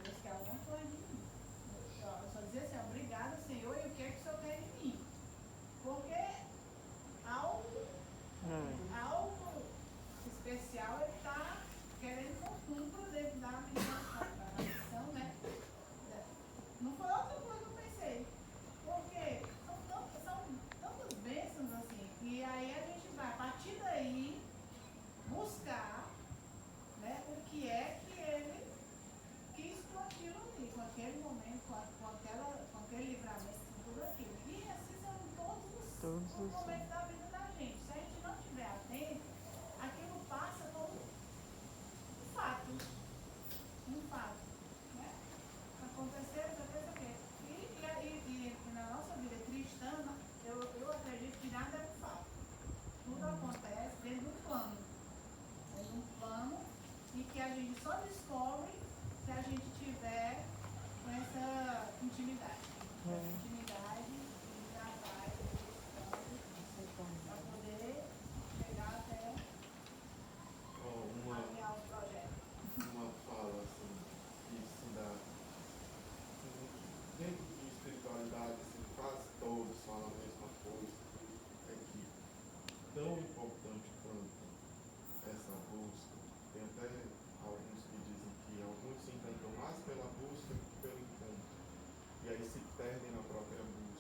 Deus quer alguma coisa de mim. Eu só dizia assim, obrigado, Senhor, e o que é que o Senhor quer de mim? Porque algo especial ele está querendo que eu cumpra dentro da minha missão, né? Não foi outra coisa que eu pensei. Porque são tantas bênçãos assim. E aí a gente vai, a partir daí, buscar, né, o que é que ele quis com aquilo ali, com aquele momento, com aquele livramento, com tudo aquilo. E assim são todos os momentos da vida da gente. Se a gente não estiver atento, aquilo passa como um fato. Um fato. Né? Aconteceu, você pensa o quê? E na nossa vida cristã, eu acredito que nada é um fato. Tudo acontece dentro do plano. Dentro do plano e que a gente só descobre se a gente tiver com essa intimidade. Essa intimidade e trabalho, para poder chegar até alinhar os projetos. Uma fala assim, que se dá dentro de espiritualidade, assim, quase todos falam a mesma coisa, é que tão importante quanto essa busca, tem até alguns que dizem que alguns se encantam mais pela busca do que pelo encontro, e aí se perdem na própria busca.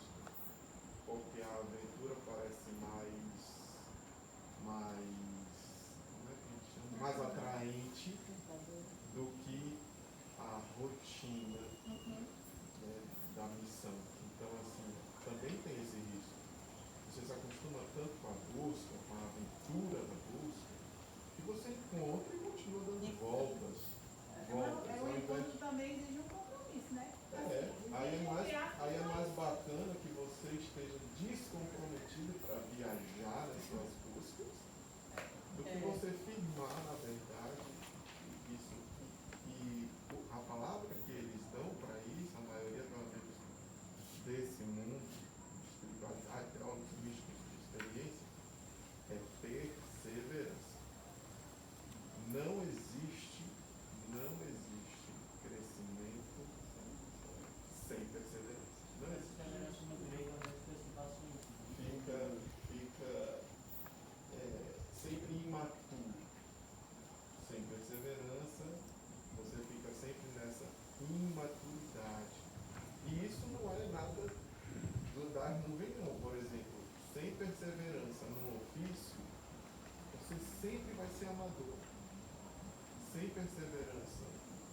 perseverança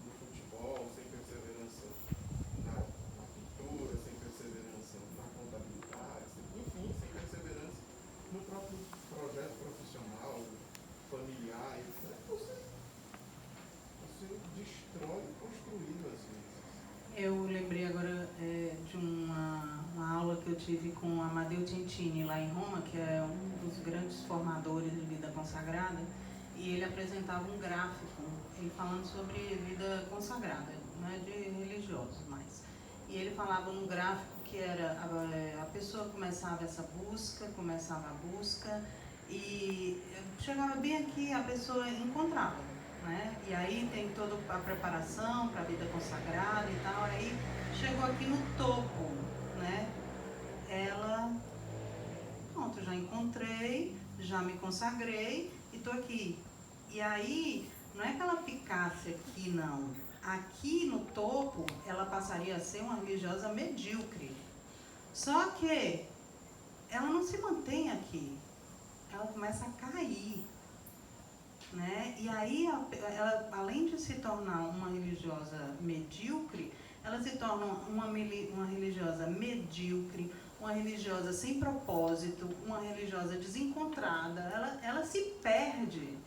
no futebol, sem perseverança na pintura, sem perseverança na contabilidade, enfim, sem perseverança no próprio projeto profissional, familiar, etc. Você destrói construindo às vezes. Eu lembrei agora de uma aula que eu tive com Amadeu Tintini lá em Roma, que é um dos grandes formadores de vida consagrada, e ele apresentava um gráfico, ele falando sobre vida consagrada, não é de religiosos mais. E ele falava num gráfico que era a pessoa começava a busca, e chegava bem aqui, a pessoa encontrava, né? E aí tem toda a preparação para a vida consagrada e tal, aí chegou aqui no topo, né? Ela, pronto, já encontrei, já me consagrei e estou aqui. E aí, não é que ela ficasse aqui, não. Aqui no topo, ela passaria a ser uma religiosa medíocre. Só que ela não se mantém aqui. Ela começa a cair, né? E aí, ela, além de se tornar uma religiosa medíocre, ela se torna uma religiosa medíocre, uma religiosa sem propósito, uma religiosa desencontrada. Ela se perde.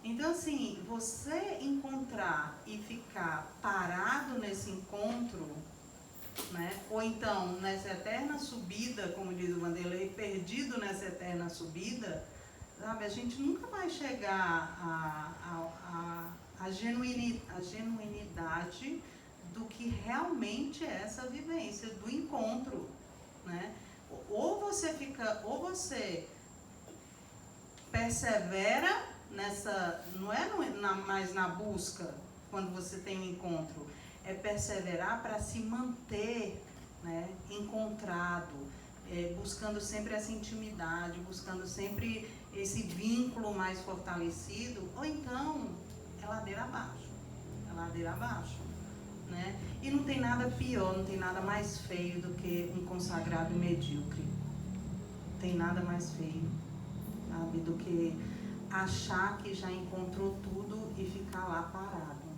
Então, assim, você encontrar e ficar parado nesse encontro, né? Ou então, nessa eterna subida, como diz o Vanderlei, perdido nessa eterna subida, sabe? A gente nunca vai chegar à genuinidade do que realmente é essa vivência, do encontro, né? Ou você persevera nessa, não é mais na busca, quando você tem um encontro, é perseverar para se manter, né, encontrado, buscando sempre essa intimidade, buscando sempre esse vínculo mais fortalecido, ou então é ladeira abaixo, né? E não tem nada pior, não tem nada mais feio do que um consagrado medíocre. Não tem nada mais feio, sabe, do que achar que já encontrou tudo e ficar lá parado.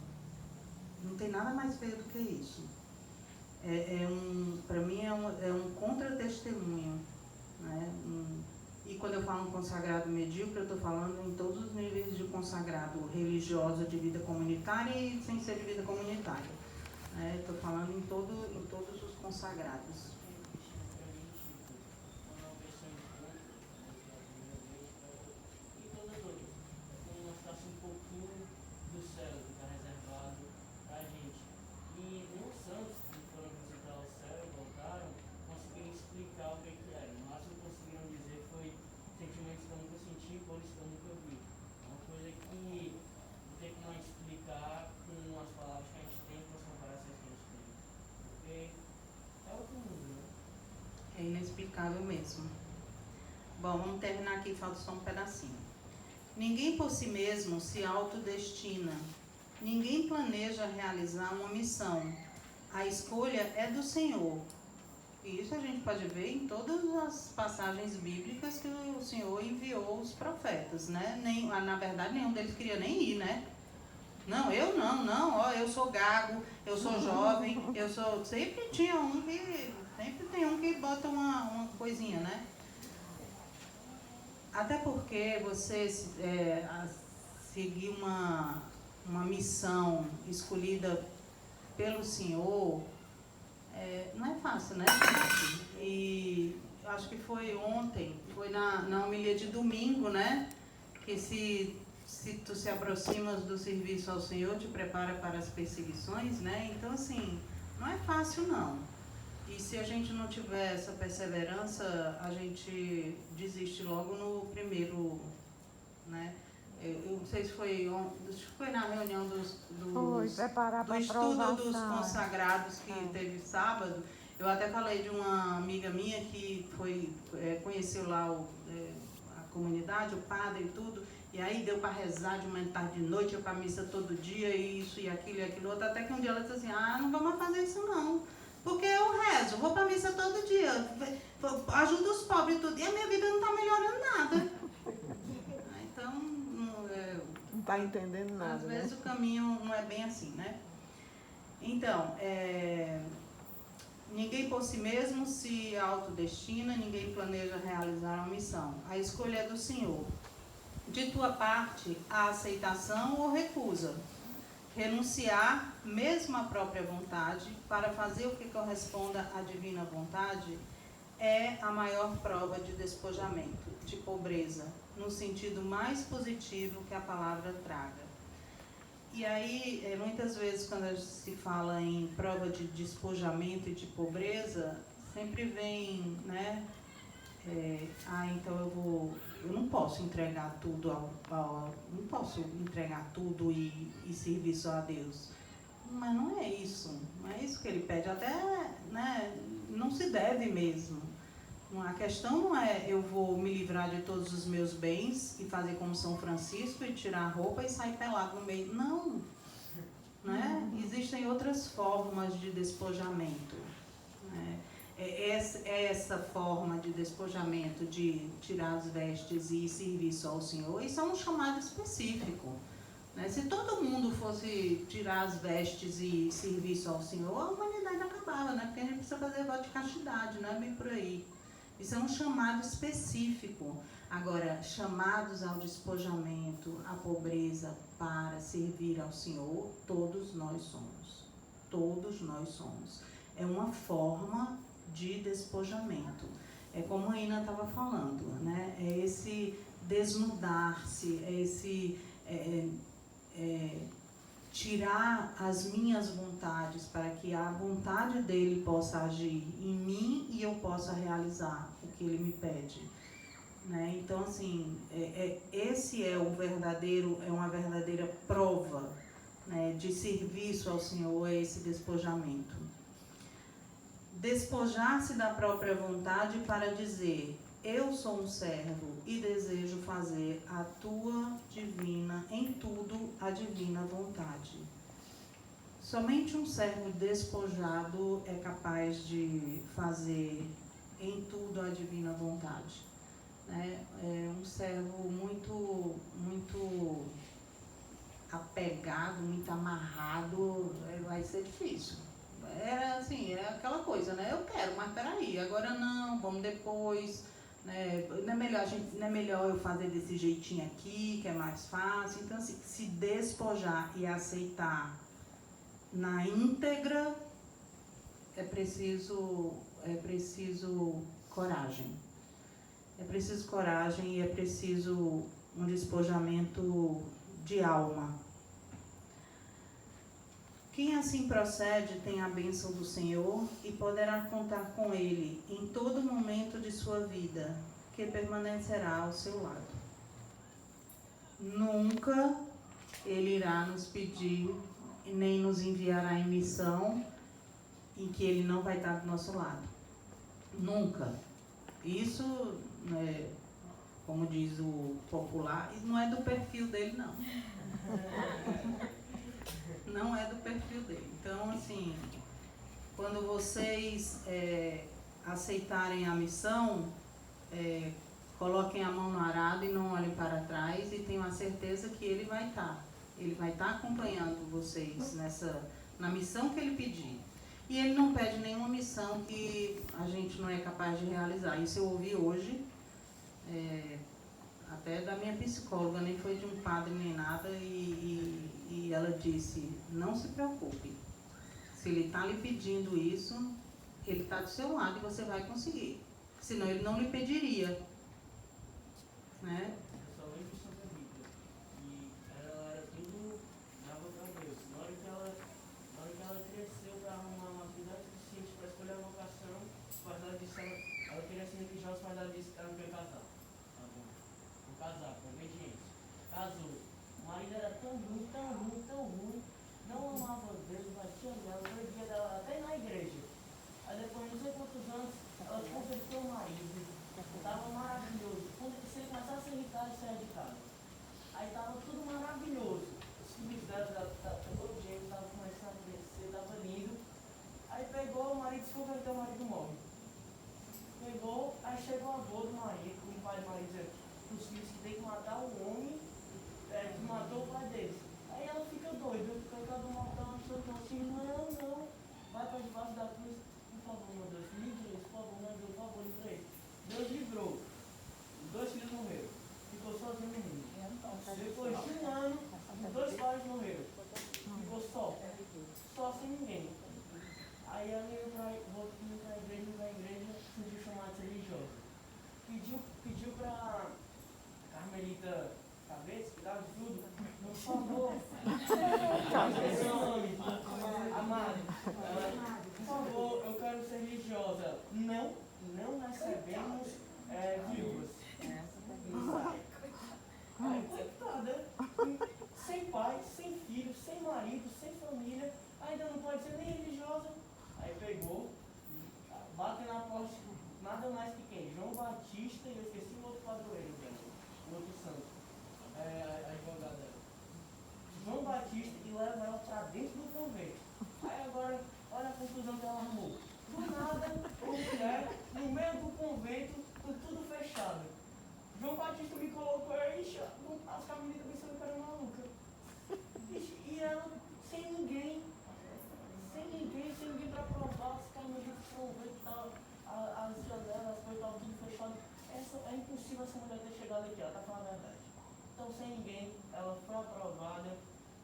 Não tem nada mais feio do que isso. Para mim é um contra-testemunho, né? E quando eu falo um consagrado medíocre, eu estou falando em todos os níveis de consagrado religioso, de vida comunitária e sem ser de vida comunitária. Estou falando em todos os consagrados. É inexplicável mesmo. Bom, vamos terminar aqui, falta só um pedacinho. Ninguém por si mesmo se autodestina. Ninguém planeja realizar uma missão. A escolha é do Senhor. E isso a gente pode ver em todas as passagens bíblicas que o Senhor enviou os profetas, né? Na verdade, nenhum deles queria nem ir, né? Não, eu não, ó, eu sou gago, eu sou jovem, eu sou... Sempre tem um que bota uma coisinha, né? Até porque você seguir uma missão escolhida pelo Senhor, não é fácil, né, gente? E acho que foi ontem, foi na homilia de domingo, né? Que se tu se aproximas do serviço ao Senhor, te prepara para as perseguições, né? Então, assim, não é fácil, não. E se a gente não tiver essa perseverança, a gente desiste logo no primeiro, né? Eu não sei se foi na reunião do estudo dos consagrados que teve sábado. Eu até falei de uma amiga minha que conheceu lá a comunidade, o padre e tudo, e aí deu para rezar de manhã, tarde, de noite, ia para a missa todo dia, e isso e aquilo outro, até que um dia ela disse assim, não vamos fazer isso não. Porque eu rezo, vou para a missa todo dia, ajudo os pobres e tudo, e a minha vida não está melhorando nada. Então, está entendendo nada, Às né? vezes o caminho não é bem assim, né? Então, ninguém por si mesmo se autodestina, ninguém planeja realizar uma missão. A escolha é do Senhor. De tua parte, a aceitação ou recusa. Renunciar, mesmo à própria vontade, para fazer o que corresponda à divina vontade, é a maior prova de despojamento, de pobreza, no sentido mais positivo que a palavra traga. E aí, muitas vezes, quando se fala em prova de despojamento e de pobreza, sempre vem, né? Então eu não posso entregar tudo não posso entregar tudo e servir só a Deus. Mas não é isso que ele pede, até, né, não se deve mesmo. A questão não é eu vou me livrar de todos os meus bens e fazer como São Francisco e tirar a roupa e sair pelado no meio. Não, né? Existem outras formas de despojamento, né? Essa forma de despojamento, de tirar as vestes e servir só ao Senhor, isso é um chamado específico, né? Se todo mundo fosse tirar as vestes e servir só ao Senhor, a humanidade acabava, né? Porque a gente precisa fazer voto de castidade, não é bem por aí. Isso é um chamado específico. Agora, chamados ao despojamento, à pobreza para servir ao Senhor, todos nós somos. Todos nós somos. É uma forma de despojamento. É como a Ina estava falando, né? É esse desnudar-se, é esse tirar as minhas vontades para que a vontade dele possa agir em mim e eu possa realizar o que ele me pede, né? Então, assim, esse é uma verdadeira prova, né, de serviço ao Senhor, é esse despojamento. Despojar-se da própria vontade para dizer: eu sou um servo e desejo fazer a tua divina, em tudo, a divina vontade. Somente um servo despojado é capaz de fazer em tudo a divina vontade, né? É um servo muito apegado, muito amarrado, vai ser difícil. Era assim, é aquela coisa, né? Eu quero, mas peraí, agora não, vamos depois, né? Não é melhor eu fazer desse jeitinho aqui, que é mais fácil. Então, assim, se despojar e aceitar na íntegra, é preciso coragem. É preciso coragem e é preciso um despojamento de alma. Quem assim procede tem a bênção do Senhor e poderá contar com Ele em todo momento de sua vida, que permanecerá ao seu lado. Nunca Ele irá nos pedir, nem nos enviará em missão em que Ele não vai estar do nosso lado. Nunca. Isso, como diz o popular, não é do perfil dele, não. Não é do perfil dele. Então, assim, quando vocês aceitarem a missão, coloquem a mão no arado e não olhem para trás, e tenham a certeza que ele vai estar. Ele vai estar acompanhando vocês na missão que ele pedir. E ele não pede nenhuma missão que a gente não é capaz de realizar. Isso eu ouvi hoje, até da minha psicóloga, nem foi de um padre nem nada, e ela disse: não se preocupe, se ele está lhe pedindo isso, ele está do seu lado e você vai conseguir, senão ele não lhe pediria, né? Eu só lembro de Santa Rita, e ela era tudo dava para Deus. Na hora que ela cresceu para arrumar uma atividade suficiente para escolher a vocação, os pais dela disseram, ela queria ser religiosa, os pais dela disseram que ela não queria casar. Tá bom. Vou casar, com obediência. Casou. O marido era tão ruim, não amava Deus, batia nela, proibia dela até ir na igreja. Aí depois de não sei quantos anos, ela converteu o marido. Estava maravilhoso. Se ele começasse a irritar, recebemos viúvas. Aí, coitada, sem pai, sem filho, sem marido, sem família, ainda não pode ser nem religiosa. Aí pegou, bate na porta, nada mais que quem? João Batista, e eu esqueci o outro padroeiro, o outro santo, a advogada dela. João Batista, e leva ela para dentro do convento. Aí agora, olha a confusão que ela arrumou. Do nada, uma mulher, no meio do convento, com tudo fechado. João Batista me colocou aí, as camisas pensando que era maluca. E ela, sem ninguém para provar, as camisas do convento, as janelas, as coisas estavam tudo fechado. É impossível essa mulher ter chegado aqui, ela está falando a verdade. Então, sem ninguém, ela foi aprovada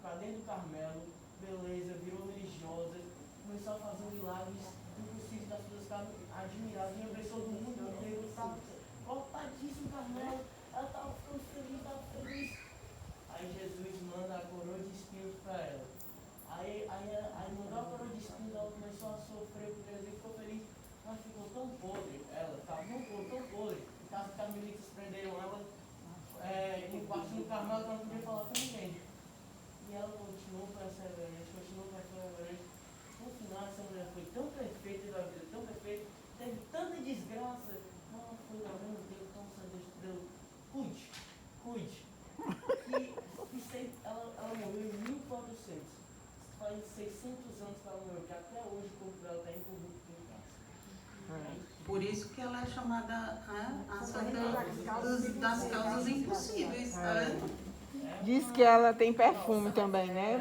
para dentro do Carmelo, beleza, virou religiosa, começou a fazer milagres impossíveis, das pessoas ficavam admiradas, e abençoou do mundo inteiro, estava lotadíssimo Carmelo, ela estava ficando feliz, estava feliz. Aí Jesus manda a coroa de espinhos para ela. Aí mandou a coroa de espinhos, ela começou a sofrer, porque Jesus ficou feliz, mas ficou tão podre, ela estava tão podre, que as carmelitas prenderam ela embaixo no Carmelo, que ela não podia falar com ninguém. E ela continuou perseverante. No final, essa mulher foi tão perfeita da vida, tão perfeita, teve tanta desgraça. Ela foi lá, meu Deus, então Deus, cuide. Ela morreu em 1400. Faz 600 anos que ela morreu, que até hoje o corpo dela está incorrupto em casa. Por isso que ela é chamada a santa das causas impossíveis. Diz que ela tem perfume também, né?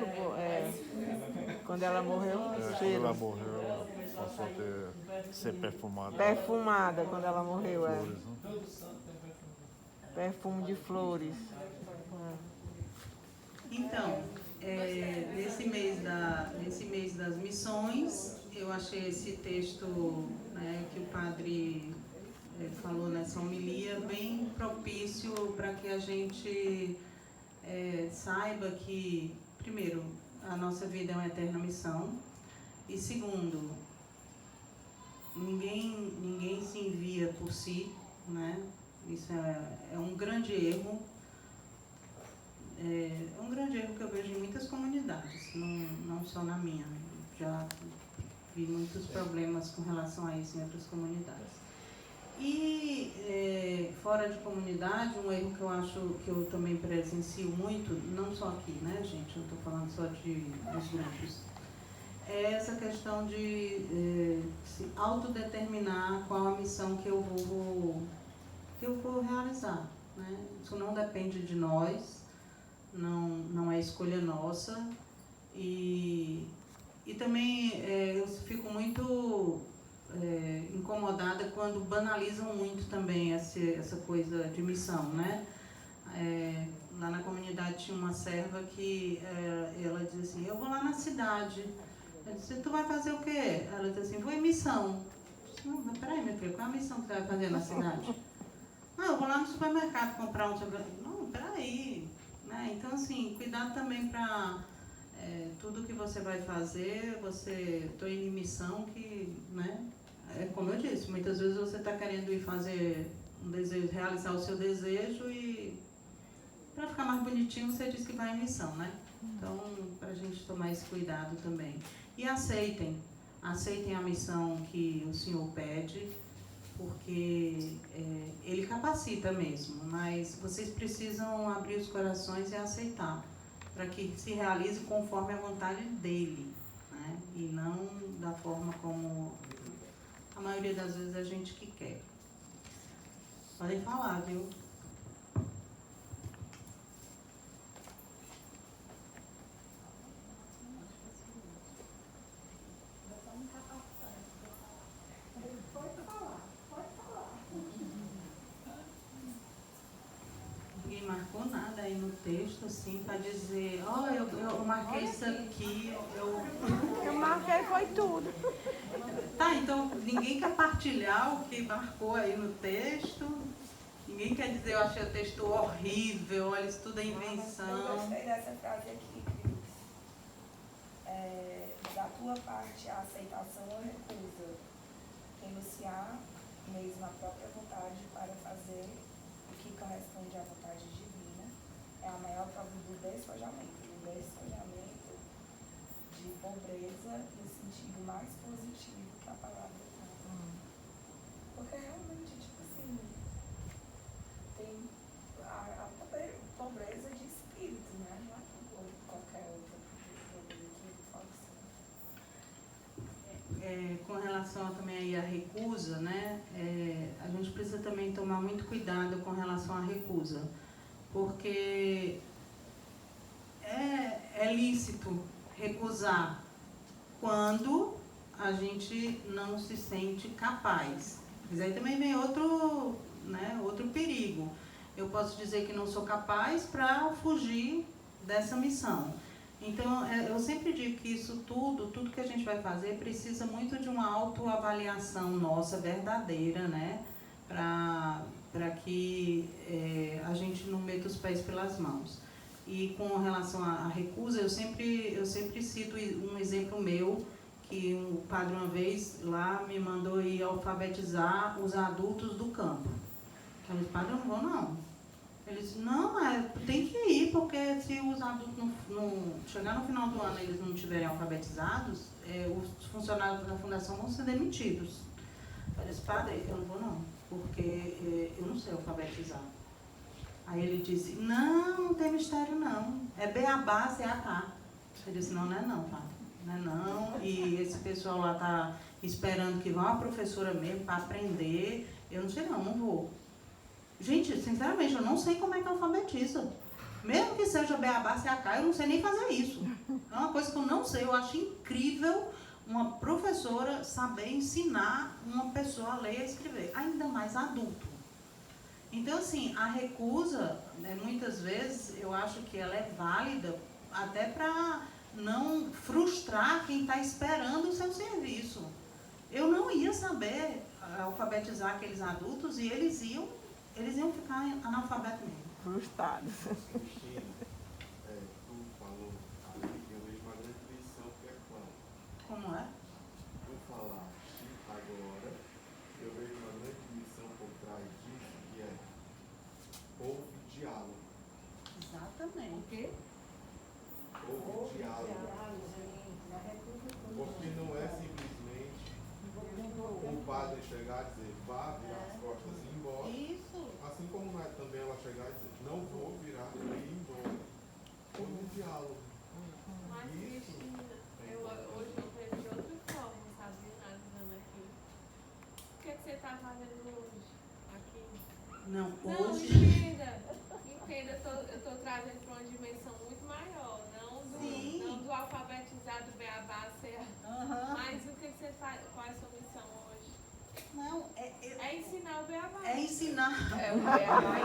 Quando ela morreu, Quando cheiro. ela morreu, ela passou a ser perfumada. Perfumada quando ela morreu, Flores, né? Todo santo tem perfume. Perfume de flores. Então, nesse mês das missões, eu achei esse texto, né, que o padre falou nessa homilia bem propício para que a gente saiba que, primeiro, a nossa vida é uma eterna missão, e segundo, ninguém se envia por si, né? Isso é um grande erro. É um grande erro que eu vejo em muitas comunidades, não só na minha. Já vi muitos problemas com relação a isso em outras comunidades. E fora de comunidade, um erro que eu acho que eu também presencio muito, não só aqui, né, gente? Eu estou falando só dos grupos. É essa questão de se autodeterminar qual a missão que eu vou realizar, né? Isso não depende de nós. Não é escolha nossa, e também eu fico muito incomodada quando banalizam muito também essa coisa de missão, né? Lá na comunidade tinha uma serva que ela dizia assim, eu vou lá na cidade. Eu disse, tu vai fazer o quê? Ela disse assim, vou em missão. Eu disse, não, mas peraí, minha filha, qual é a missão que você vai fazer na cidade? Não, eu vou lá no supermercado comprar um supermercado. Não, peraí. Né? Então, assim, cuidado também para tudo que você vai fazer, estou em missão que, né? Como eu disse, muitas vezes você está querendo ir fazer um desejo, realizar o seu desejo e para ficar mais bonitinho você diz que vai em missão, né? Então, para a gente tomar esse cuidado também. E aceitem a missão que o Senhor pede, porque Ele capacita mesmo, mas vocês precisam abrir os corações e aceitar, para que se realize conforme a vontade dEle, né? E não da forma como a maioria das vezes a gente que quer. Podem falar, viu? Ninguém marcou nada aí no texto, assim, para dizer, eu marquei isso aqui, Eu marquei foi tudo. Tá, então ninguém quer partilhar o que marcou aí no texto? Ninguém quer dizer, eu achei o texto horrível, olha, isso tudo é Eu invenção. gostei dessa frase aqui, Cris. Da tua parte, a aceitação ou recusa. Renunciar mesmo a própria vontade para fazer o que corresponde à vontade divina, é a maior prova do despojamento de pobreza no sentido mais positivo que a palavra tem. Porque realmente, tipo assim, tem a pobreza de espírito, né? Não é qualquer outra pobreza que fala assim. Com relação também aí à recusa, né? A gente precisa também tomar muito cuidado com relação à recusa, porque é lícito recusar quando a gente não se sente capaz. Mas aí também vem outro perigo. Eu posso dizer que não sou capaz para fugir dessa missão. Então, eu sempre digo que isso tudo que a gente vai fazer precisa muito de uma autoavaliação nossa verdadeira, né? Para que a gente não meta os pés pelas mãos. E com relação à recusa, eu sempre cito um exemplo meu, que o padre uma vez lá me mandou ir alfabetizar os adultos do campo. Eu disse, padre, eu não vou não. Ele disse, não, mas tem que ir, porque se os adultos chegar no final do ano e eles não estiverem alfabetizados, os funcionários da fundação vão ser demitidos. Eu disse, padre, eu não vou não, porque eu não sei alfabetizar. Aí ele disse, não tem mistério não, é beabá, CAK. Eu disse, não é não, padre, não é não, e esse pessoal lá tá esperando que vá uma professora mesmo para aprender, eu não sei não vou. Gente, sinceramente, eu não sei como é que alfabetiza. Mesmo que seja beabá, CAK, eu não sei nem fazer isso. É uma coisa que eu não sei, eu acho incrível uma professora saber ensinar uma pessoa a ler e a escrever, ainda mais adulto. Então, assim, a recusa, né, muitas vezes, eu acho que ela é válida até para não frustrar quem está esperando o seu serviço. Eu não ia saber alfabetizar aqueles adultos e eles iam ficar analfabetos mesmo. Frustrados. Cristina, tu falou ali, eu vejo uma grande lição que é quando? Como é? Tu falaste agora, eu vejo uma grande lição por trás disso, que é houve diálogo. Exatamente. O quê? Houve diálogo. Porque não é simplesmente o padre chegar e dizer, vá, virar as costas e ir embora. Isso. Assim como não é também ela chegar e dizer, não vou virar e ir embora. Houve um diálogo. Mas, Cristina, hoje eu vejo de outra forma, sabe, analisando aqui. O que você está fazendo hoje aqui? Não, Não, hoje... entenda, eu estou trazendo para uma dimensão muito maior, não do alfabetizado beabá, mas o que você faz, qual é a sua missão hoje? Não, É ensinar o beabá. é ensinar. O beabá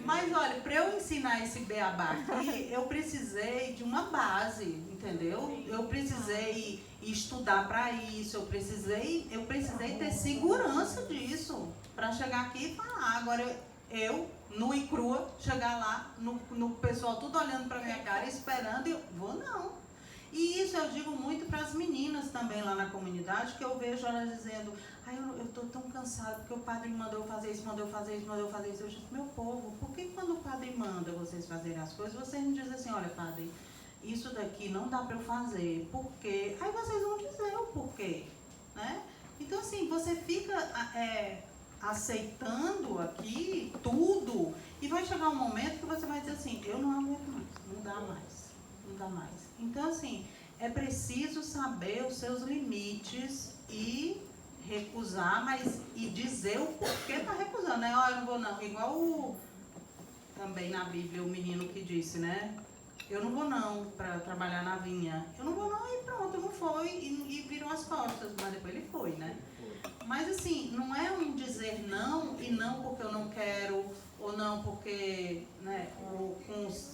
Mas olha, para eu ensinar esse beabá aqui, eu precisei de uma base, entendeu? Eu precisei estudar para isso, eu precisei ter segurança disso, para chegar aqui e falar. Agora eu, nua e crua, chegar lá, no pessoal tudo olhando para minha cara, esperando, e eu vou não. E isso eu digo muito para as meninas também lá na comunidade, que eu vejo elas dizendo, eu estou tão cansada, porque o padre me mandou fazer isso, mandou fazer isso. Eu disse, meu povo, por que quando o padre manda vocês fazerem as coisas, vocês não dizem assim, olha padre, isso daqui não dá para eu fazer, por quê? Aí vocês vão dizer o porquê, né? Então assim, você fica aceitando aqui tudo, e vai chegar um momento que você vai dizer assim, eu não aguento mais, não dá mais. Então, assim, é preciso saber os seus limites e recusar, mas e dizer o porquê está recusando, né? Eu não vou não. Igual também na Bíblia o menino que disse, né? Eu não vou não para trabalhar na vinha. Eu não vou não e pronto, não foi e virou as costas, mas depois ele foi, né? Mas assim, não é um dizer não e não porque eu não quero ou não porque, né, com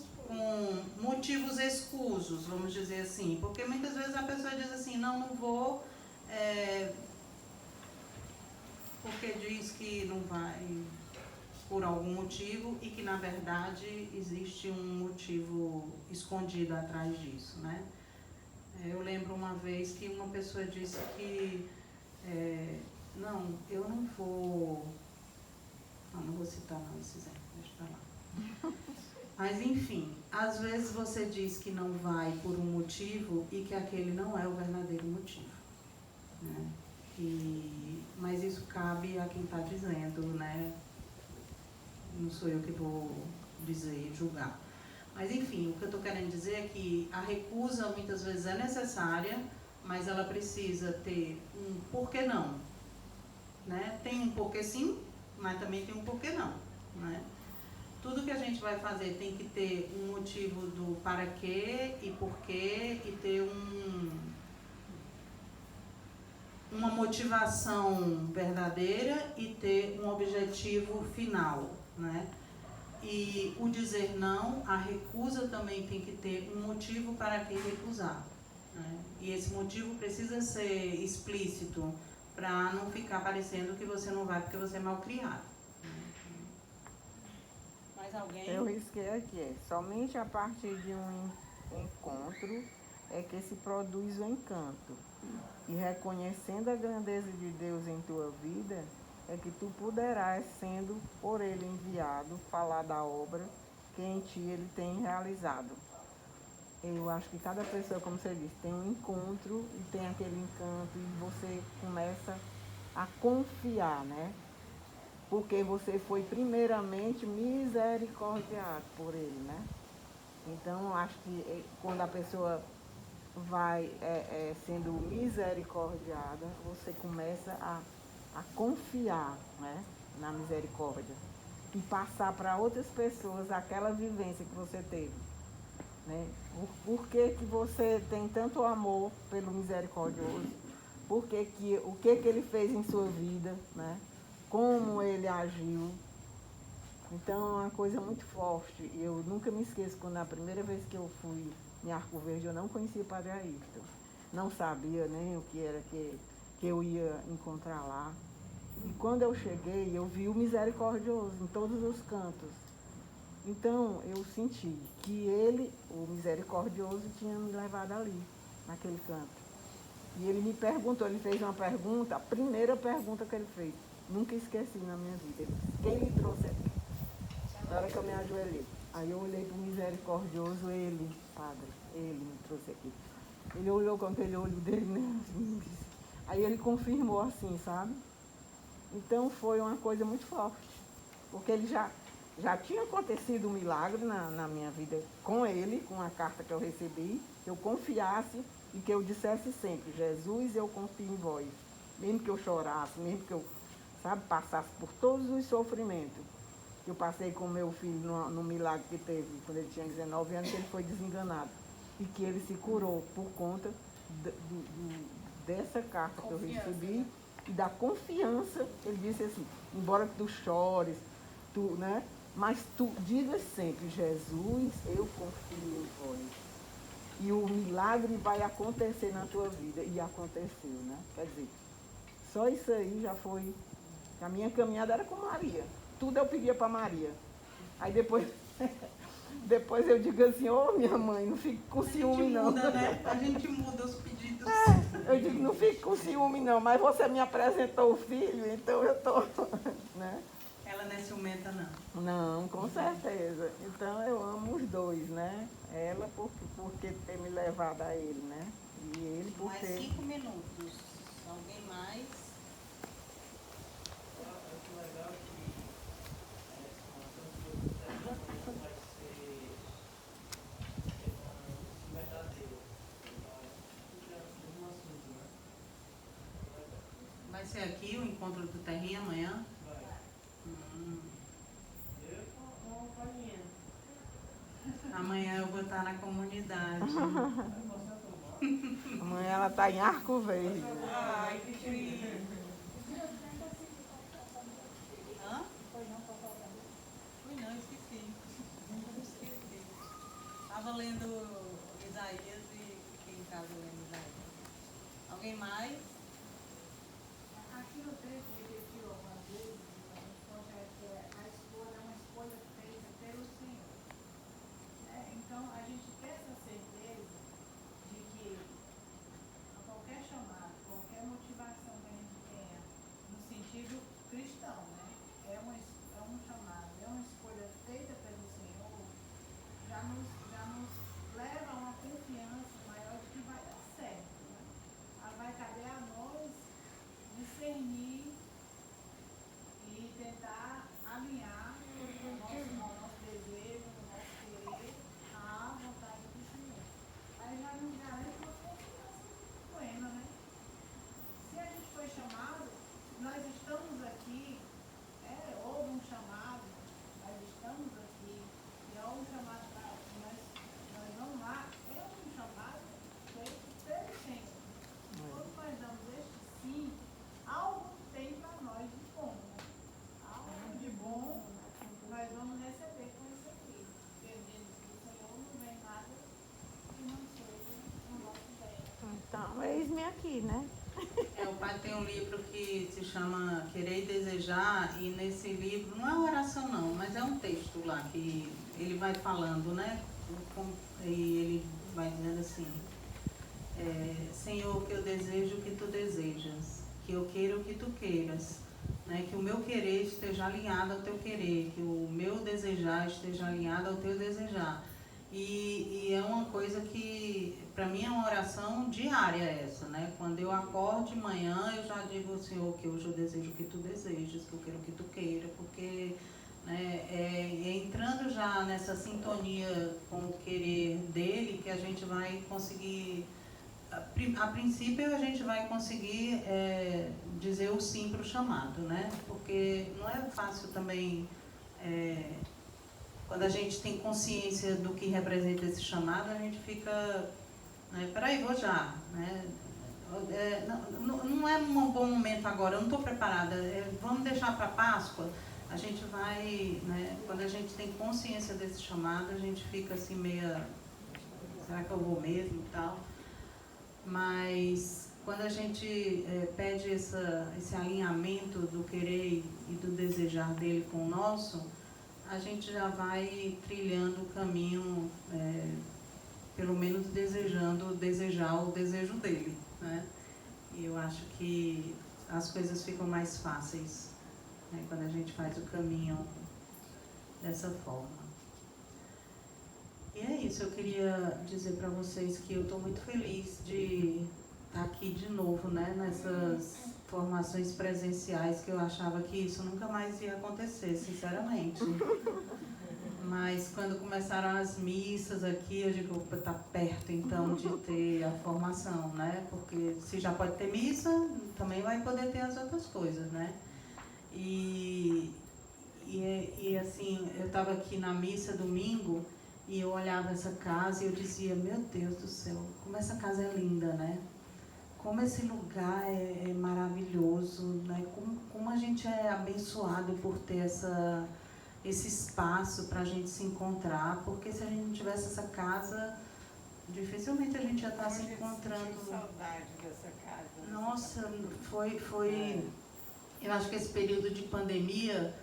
motivos escusos, vamos dizer assim, porque muitas vezes a pessoa diz assim, não vou, porque diz que não vai por algum motivo e que na verdade existe um motivo escondido atrás disso, né? Eu lembro uma vez que uma pessoa disse que não, eu não vou. Não vou citar não esse exemplo, deixa pra lá. Mas enfim, às vezes você diz que não vai por um motivo e que aquele não é o verdadeiro motivo, né? Mas isso cabe a quem está dizendo, né? Não sou eu que vou dizer e julgar. Mas enfim, o que eu estou querendo dizer é que a recusa muitas vezes é necessária, mas ela precisa ter um porquê não, né? Tem um porquê sim, mas também tem um porquê não, né? Tudo que a gente vai fazer tem que ter um motivo do para quê e porquê e ter uma motivação verdadeira e ter um objetivo final, né? E o dizer não, a recusa também tem que ter um motivo para que recusar, né? E esse motivo precisa ser explícito para não ficar parecendo que você não vai porque você é mal criado. Mais alguém? Eu risquei aqui, somente a partir de um encontro é que se produz o encanto. E reconhecendo a grandeza de Deus em tua vida, é que tu poderás, sendo por Ele enviado, falar da obra que em ti Ele tem realizado. Eu acho que cada pessoa, como você disse, tem um encontro e tem aquele encanto e você começa a confiar, né? Porque você foi primeiramente misericordiado por Ele, né? Então, acho que quando a pessoa vai sendo misericordiada, você começa a confiar, né, na misericórdia e passar para outras pessoas aquela vivência que você teve, né? Por que você tem tanto amor pelo misericordioso? O que ele fez em sua vida, né? Como ele agiu. Então é uma coisa muito forte. Eu nunca me esqueço quando a primeira vez que eu fui em Arco Verde, eu não conhecia o Padre Ayrton. Não sabia nem o que era que eu ia encontrar lá. E quando eu cheguei, eu vi o misericordioso em todos os cantos. Então eu senti que ele, o misericordioso, tinha me levado ali, naquele canto. E ele me perguntou, ele fez uma pergunta, a primeira pergunta que ele fez. Nunca esqueci na minha vida. Ele disse, quem me trouxe aqui? Na hora que eu me ajoelhei. Aí eu olhei para o misericordioso, ele, padre, ele me trouxe aqui. Ele olhou com aquele olho dele, né? Aí ele confirmou assim, sabe? Então foi uma coisa muito forte. Porque ele já tinha acontecido um milagre na minha vida com ele, com a carta que eu recebi, que eu confiasse e que eu dissesse sempre, Jesus, eu confio em vós. Mesmo que eu chorasse, mesmo que eu, passasse por todos os sofrimentos. Eu passei com meu filho no milagre que teve, quando ele tinha 19 anos, que ele foi desenganado. E que ele se curou por conta dessa carta que eu recebi e da confiança. Ele disse assim, embora tu chores, né? Mas tu diga sempre, Jesus, eu confio em vós. E o milagre vai acontecer na tua vida. E aconteceu, né? Quer dizer, só isso aí já foi. A minha caminhada era com Maria. Tudo eu pedia para Maria. Aí depois eu digo assim, minha mãe, não fique com ciúme não. Muda, né? A gente muda os pedidos. Eu digo, não fique com ciúme não, mas você me apresentou o filho, então eu tô, né? Ela não é ciumenta não. Não, com certeza. Então eu amo os dois, né? Ela porque ter me levado a ele, né? E ele por Mais ter... 5 minutos. Alguém mais? Eu acho legal que essa informação vai ser verdadeira. Um assunto, né? Vai ser aqui o encontro do Terrinha amanhã? Vai. Eu com uma farinha. Amanhã eu vou estar na comunidade. Amanhã ela está em Arco Verde. Ai, que frio. Hã? Fui não, esqueci. Estava lendo Isaías e fiquei em casa lendo Isaías. Alguém mais? Aqui no texto repetiu algumas vezes, a escolha é uma escolha feita pelo Senhor. Né? Então, a gente tem essa certeza de que aqui, né? O pai tem um livro que se chama Querer e Desejar, e nesse livro, não é uma oração não, mas é um texto lá que ele vai falando, né? E ele vai dizendo assim, Senhor, que eu desejo o que tu desejas, que eu queira o que tu queiras, né? Que o meu querer esteja alinhado ao teu querer, que o meu desejar esteja alinhado ao teu desejar. E é uma coisa que, para mim, é uma oração diária essa, né? Quando eu acordo de manhã, eu já digo, Senhor, que hoje eu desejo o que tu desejas, que eu quero o que tu queira, porque né, entrando já nessa sintonia com o querer dele, que a gente vai conseguir, a princípio a gente vai conseguir dizer o sim para o chamado, né? Porque não é fácil também... Quando a gente tem consciência do que representa esse chamado, a gente fica, né, peraí, vou já, né? Não é um bom momento agora, eu não estou preparada, vamos deixar para Páscoa. A gente vai, né, quando a gente tem consciência desse chamado, a gente fica assim meia, será que eu vou mesmo e tal? Mas quando a gente pede esse alinhamento do querer e do desejar dele com o nosso, a gente já vai trilhando o caminho, pelo menos desejar o desejo dele, né? E eu acho que as coisas ficam mais fáceis, né, quando a gente faz o caminho dessa forma. E é isso, eu queria dizer para vocês que eu estou muito feliz de estar aqui de novo, né, nessas formações presenciais, que eu achava que isso nunca mais ia acontecer, sinceramente. Mas quando começaram as missas aqui, eu digo, opa, tá perto então de ter a formação, né? Porque se já pode ter missa, também vai poder ter as outras coisas, né? E assim, eu estava aqui na missa domingo e eu olhava essa casa e eu dizia, meu Deus do céu, como essa casa é linda, né? Como esse lugar é maravilhoso, né? Como a gente é abençoado por ter esse espaço para a gente se encontrar, porque se a gente não tivesse essa casa, dificilmente a gente ia estar se encontrando. Eu saudade dessa casa. Nossa, foi. Eu acho que esse período de pandemia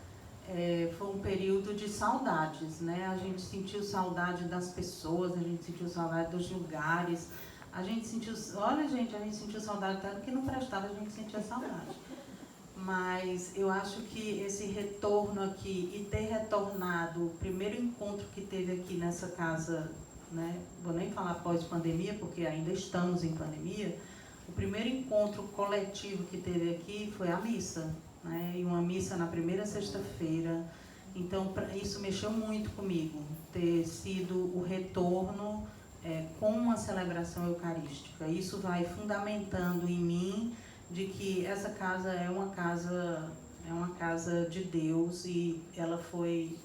foi um período de saudades, né? A gente sentiu saudade das pessoas, a gente sentiu saudade dos lugares. A gente sentiu saudade tanto que não prestava, a gente sentia saudade. Mas eu acho que esse retorno aqui e ter retornado, o primeiro encontro que teve aqui nessa casa, né? Vou nem falar pós-pandemia, porque ainda estamos em pandemia. O primeiro encontro coletivo que teve aqui foi a missa, né? E uma missa na primeira sexta-feira. Então, isso mexeu muito comigo, ter sido o retorno com uma celebração eucarística. Isso vai fundamentando em mim de que essa casa é uma casa de Deus e ela foi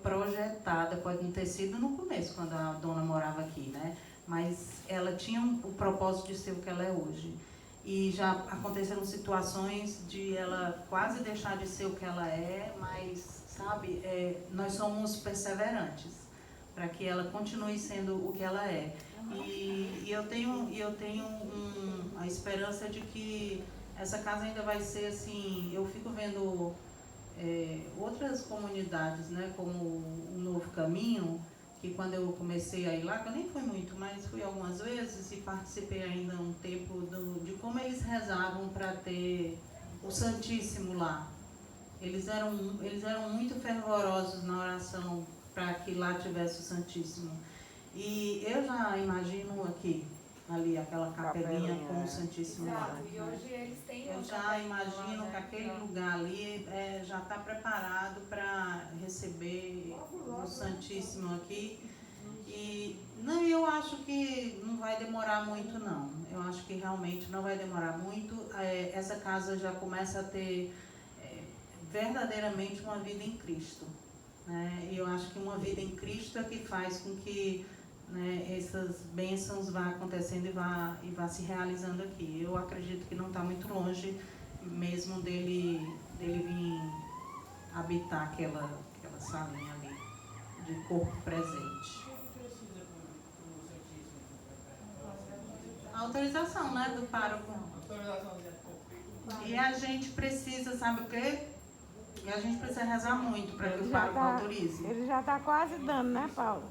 projetada, pode não ter sido no começo, quando a dona morava aqui, né? Mas ela tinha o propósito de ser o que ela é hoje. E já aconteceram situações de ela quase deixar de ser o que ela é, mas, sabe, nós somos perseverantes para que ela continue sendo o que ela é. E eu tenho a esperança de que essa casa ainda vai ser assim. Eu fico vendo outras comunidades, né, como o Novo Caminho, que quando eu comecei a ir lá, que eu nem fui muito, mas fui algumas vezes e participei ainda um tempo de como eles rezavam para ter o Santíssimo lá. Eles eram muito fervorosos na oração para que lá tivesse o Santíssimo. E eu já imagino ali aquela capelinha com o Santíssimo lá. Exato, e hoje eles têm Eu uma já capelinha imagino lá, né? que aquele lugar ali já está preparado para receber o Santíssimo aqui. E eu acho que não vai demorar muito, não. Eu acho que realmente não vai demorar muito. Essa casa já começa a ter verdadeiramente uma vida em Cristo, né? E eu acho que uma vida em Cristo é que faz com que, né, essas bênçãos vá acontecendo e vá se realizando aqui. Eu acredito que não está muito longe mesmo dele vir habitar aquela salinha ali de corpo presente. O que precisa para o Santíssimo? A autorização, né, do pároco. E a gente precisa, sabe o quê? E a gente precisa rezar muito para que o pároco autorize. Ele já está quase dando, né, Paulo?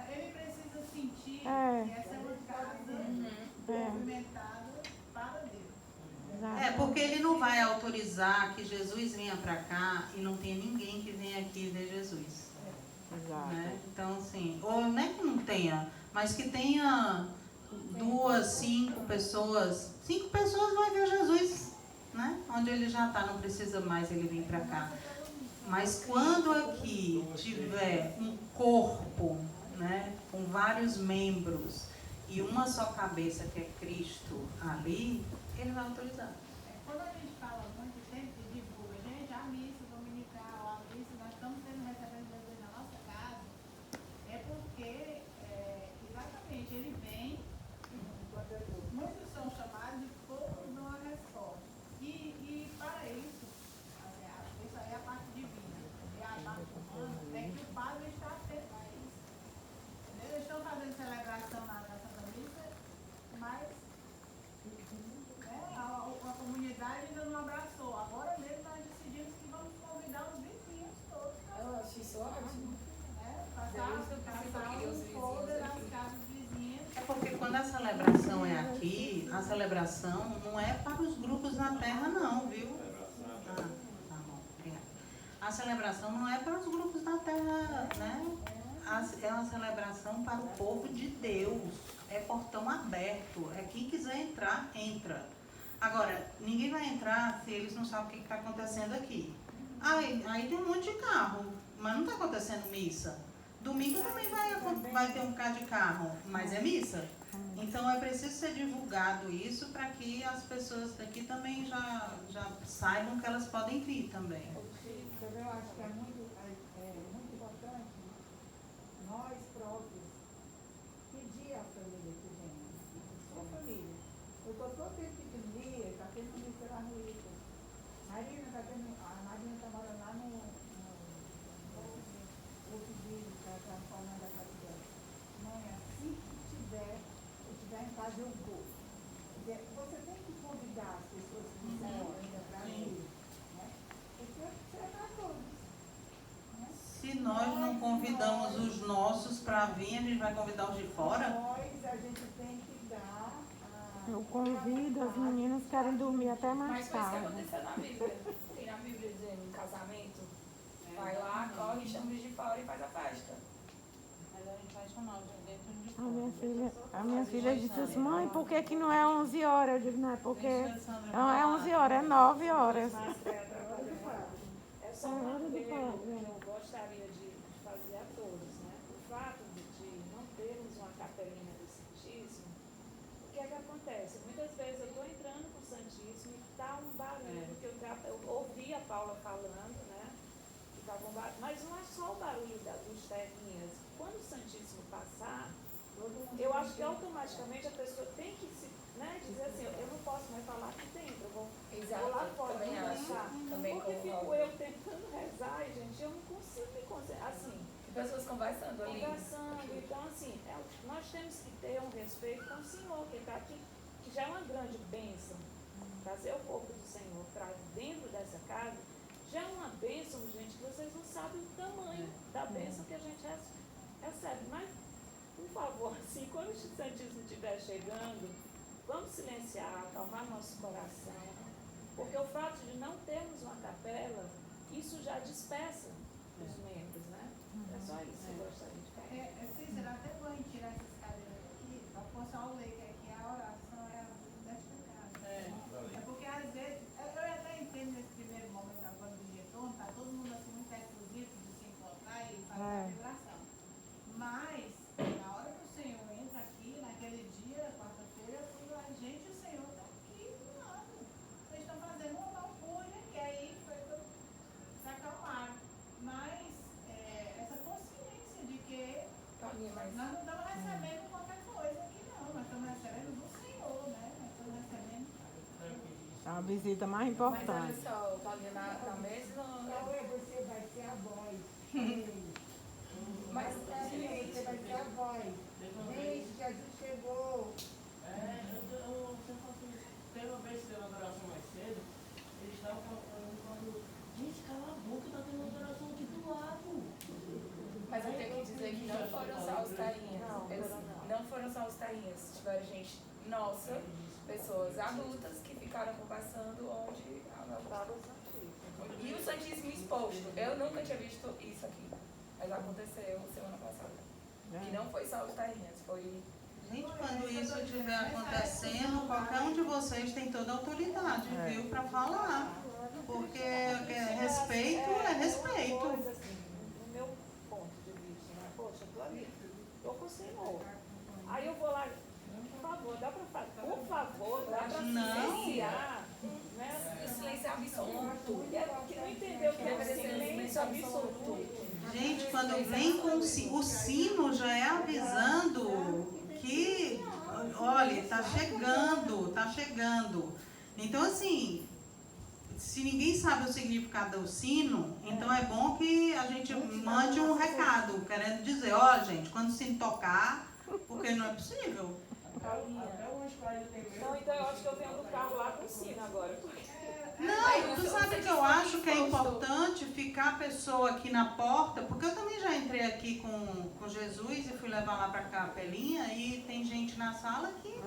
Ele precisa sentir que É. essa é uma casa movimentada para Deus. É, porque ele não vai autorizar que Jesus venha para cá e não tenha ninguém que venha aqui ver Jesus. Exato. Né? Então, assim, ou não é que não tenha, mas que tenha 2, 5 pessoas. 5 pessoas vai ver Jesus, né? Onde ele já está, não precisa mais ele vir para cá. Mas quando aqui tiver um corpo, né, com vários membros e uma só cabeça, que é Cristo, ali, ele vai autorizar. Quando a gente fala muito, sempre divulga, gente, a missa dominical, a missa, nós estamos recebendo Jesus na nossa casa, é porque, exatamente, ele vem, muitos são chamados e poucos dão a resposta. E para isso, isso aí é a parte divina, e a parte humana, é que o padre está atento a isso. Entendeu? Eles estão fazendo celebração na Santa Missa, mas a comunidade ainda não abraçou. Agora mesmo nós decidimos que vamos convidar os vizinhos todos. Eu acho isso ótimo. Passar um folder nas casas vizinhas. É porque quando a celebração é aqui, a celebração não é para os grupos na terra não, viu? Tá bom, obrigada. A celebração não é para os grupos da terra, né? É uma celebração para o povo de Deus. É portão aberto. É quem quiser entrar, entra. Agora, ninguém vai entrar se eles não sabem o que está acontecendo aqui. Aí tem um monte de carro, mas não está acontecendo missa. Domingo também vai ter um bocado de carro, mas é missa. Então é preciso ser divulgado isso para que as pessoas daqui também já saibam que elas podem vir também. Eu acho que é muito importante nós próprios pedir à família que venha. Sua família. Eu estou todo tempo pedindo, Lia, está tendo missa lá no Ita. Marina está morando lá no outro dia, está falando da casa dela. Mãe, assim que tiver em casa eu vou. Quer dizer, você tem que convidar as pessoas que quiserem ainda para vir, né? Porque você é para todos. Né? Se nós não convidamos os nossos para vir, a gente vai convidar os de fora? A gente tem que dar. Eu convido, as meninas querem dormir até mais Mas foi isso que tarde. aconteceu na Bíblia. Tem na Bíblia dizendo um casamento. Vai lá, corre, chama os de fora e faz a festa. Mas a gente vai chamar os de dentro e de A minha filha disse assim, mãe, por que não é 11 horas? Eu digo, não é porque não é 11 horas, é 9 horas. É só uma coisa que eu gostaria de fazer a todos, né? O fato de não termos uma capelinha do Santíssimo, o que é que acontece? Muitas vezes eu estou entrando no Santíssimo e está um barulho, porque eu ouvi a Paula falando, né? Que estava um barulho, mas não é só o barulho dos terrinhas. Quando o Santíssimo passar, eu acho que automaticamente a pessoa tem que se, né, dizer assim, eu não posso mais falar aqui dentro, eu vou lá fora, também não acho. deixar. Também Porque fico concordo. eu tentando rezar e, gente, eu não consigo me concentrar, assim, Pessoas conversando ali. conversando. Então, assim, nós temos que ter um respeito com o Senhor, que está aqui, que já é uma grande bênção. Trazer o corpo do Senhor para dentro dessa casa, já é uma bênção, gente, que vocês não sabem o tamanho da bênção que a gente recebe. Mas, por favor, assim, quando o Santíssimo estiver chegando, vamos silenciar, acalmar nosso coração, porque o fato de não termos uma capela, isso já dispersa os membros, né? É só isso que eu gostaria de falar. Cícero, até bom a gente tirar essas cadeiras aqui, para o pessoal ler que aqui a oração é a desta casa. É porque às vezes, eu até entendo nesse primeiro momento agora do retorno, tá todo mundo assim muito exclusivo de se encontrar e fazer a vibração. Mas, na hora que o Senhor entra aqui, naquele dia, quarta-feira, eu fui lá, gente, o Senhor está aqui do lado. Vocês estão fazendo uma loucura, que aí foi para se acalmar. Mas, essa consciência de que nós não estamos recebendo qualquer coisa aqui, não. Nós estamos recebendo do Senhor, né? Nós estamos recebendo. É uma visita mais Mas importante. olha só, Paulinha, na mesa não. Qual é você vai ser a voz? Mas Você vai ser a voz. Gente, Jesus chegou. dizer que não foram só os tainhas. Não foram só os tainhas. Tiveram gente nossa, pessoas adultas que ficaram conversando onde e o Santíssimo exposto. Eu nunca tinha visto isso aqui, mas aconteceu semana passada. E não foi só os tainhas, foi... Gente, quando isso estiver acontecendo, qualquer um de vocês tem toda a autoridade, viu, para falar. Porque respeito é respeito. Coisa assim, no meu ponto de vista, né? Poxa, eu tô ali, tô com o Senhor. Aí eu vou lá, por favor, dá pra fazer, por favor, dá pra silenciar, né? Silêncio absoluto. Que não entendeu o que é silêncio absoluto. Gente, quando vem com o sino já é avisando que, olha, tá chegando. Então, assim, se ninguém sabe o significado do sino, então é bom que a gente mande um recado, querendo dizer, ó, gente, quando o sino tocar, porque não é possível. Não, então eu acho que eu venho do carro lá com o sino agora. Não, tu sabe que eu acho que é importante ficar a pessoa aqui na porta, porque eu também já entrei aqui com Jesus e fui levar lá pra capelinha e tem gente na sala que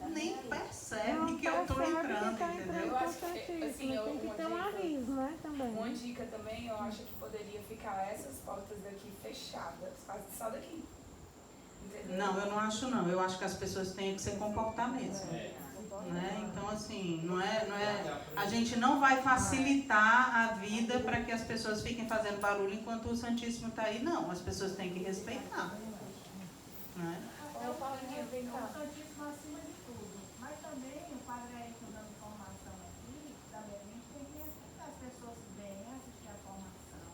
nem percebe que eu tô entrando, entendeu? Eu acho que, assim, tem que ter um aviso, né, também. Uma dica também, eu acho que poderia ficar essas portas daqui fechadas, só daqui. Entendeu? Não, eu não acho não. Eu acho que as pessoas têm que se comportar mesmo. Né? Então, assim, não é, a gente não vai facilitar a vida para que as pessoas fiquem fazendo barulho enquanto o Santíssimo está aí, não. As pessoas têm que respeitar. Né? O Santíssimo acima de tudo. Mas também o Padre Érico dando formação aqui, também a gente tem que respeitar. As pessoas que vêm assistir a formação.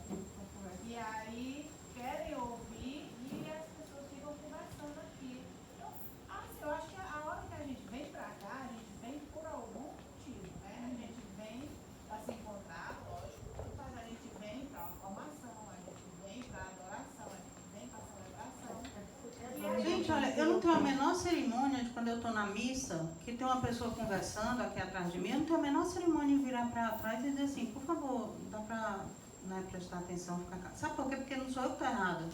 E aí querem ouvir e as pessoas ficam conversando aqui. Então, assim, eu acho que a hora que a gente vem pra cá, a gente vem por algum motivo, né? A gente vem pra se encontrar, lógico, mas a gente vem pra uma formação, a gente vem pra adoração, a gente vem pra celebração. Gente, olha, eu não tenho a menor cerimônia de quando eu estou na missa, que tem uma pessoa conversando aqui atrás de mim, eu não tenho a menor cerimônia em virar para trás e dizer assim, por favor, dá para prestar atenção, ficar cá. Sabe por quê? Porque não sou eu que estou errada.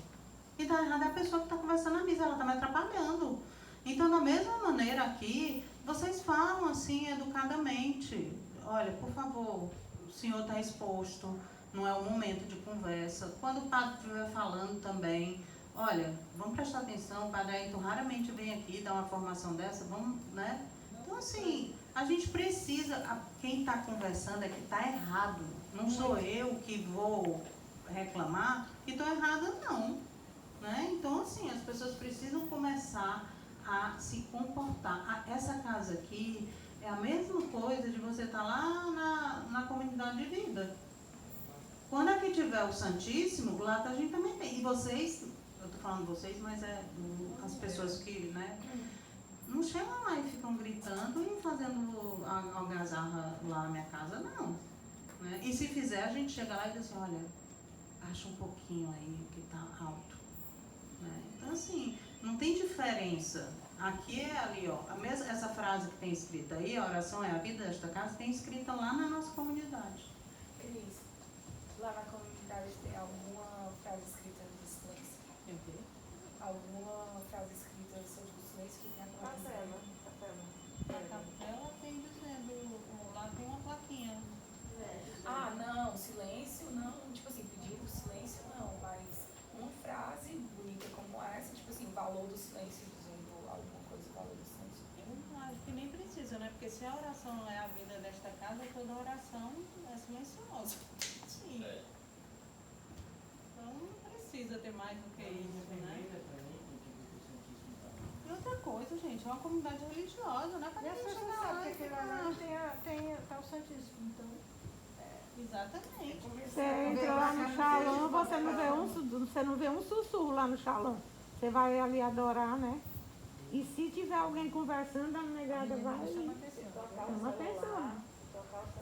E está errada é a pessoa que está conversando na missa, ela está me atrapalhando. Então, da mesma maneira aqui, vocês falam assim, educadamente, olha, por favor, o senhor está exposto, não é o momento de conversa. Quando o padre estiver falando também, olha, vamos prestar atenção, o Padre Ayrton raramente vem aqui dar uma formação dessa, vamos, né? Então, assim, a gente precisa, quem está conversando é que está errado. Não sou eu que vou reclamar que estou errada, não. Né? Então, assim, as pessoas precisam começar a se comportar. Essa casa aqui é a mesma coisa de você estar lá na comunidade de vida. Quando aqui tiver o Santíssimo, lá a gente também tem. E vocês, eu estou falando vocês, mas as pessoas que, né, não chegam lá e ficam gritando e fazendo algazarra lá na minha casa, não. Né? E se fizer, a gente chega lá e diz assim, olha, acha um pouquinho aí que está alto. Né? Então, assim, não tem diferença. Aqui é ali, ó, essa frase que tem escrita aí, a oração é a vida desta casa, tem escrita lá na nossa comunidade. Cris, lá na comunidade tem alguma frase escrita do silêncio? Tem o quê? Alguma frase escrita sobre o silêncio que tem a Capela. A capela tem dizendo, lá tem uma plaquinha. Ah, não, silêncio não, tipo assim, pedir o silêncio não, mas uma frase bonita como essa, tipo assim, valor do silêncio, dizendo alguma coisa, valor do silêncio. Eu acho que nem precisa, né? Porque se a oração é a vida desta casa, toda oração é silenciosa. Sim. Então não precisa ter mais do que isso, né? E outra coisa, gente, é uma comunidade religiosa, né? Para E as ninguém pessoas chegar lá sabem e que ficar- lá tá o Santíssimo, então. Exatamente. Você entra lá no Shalom, você não vê um sussurro lá no Shalom. Você vai ali adorar, né? E se tiver alguém conversando, a negada vai chama atenção.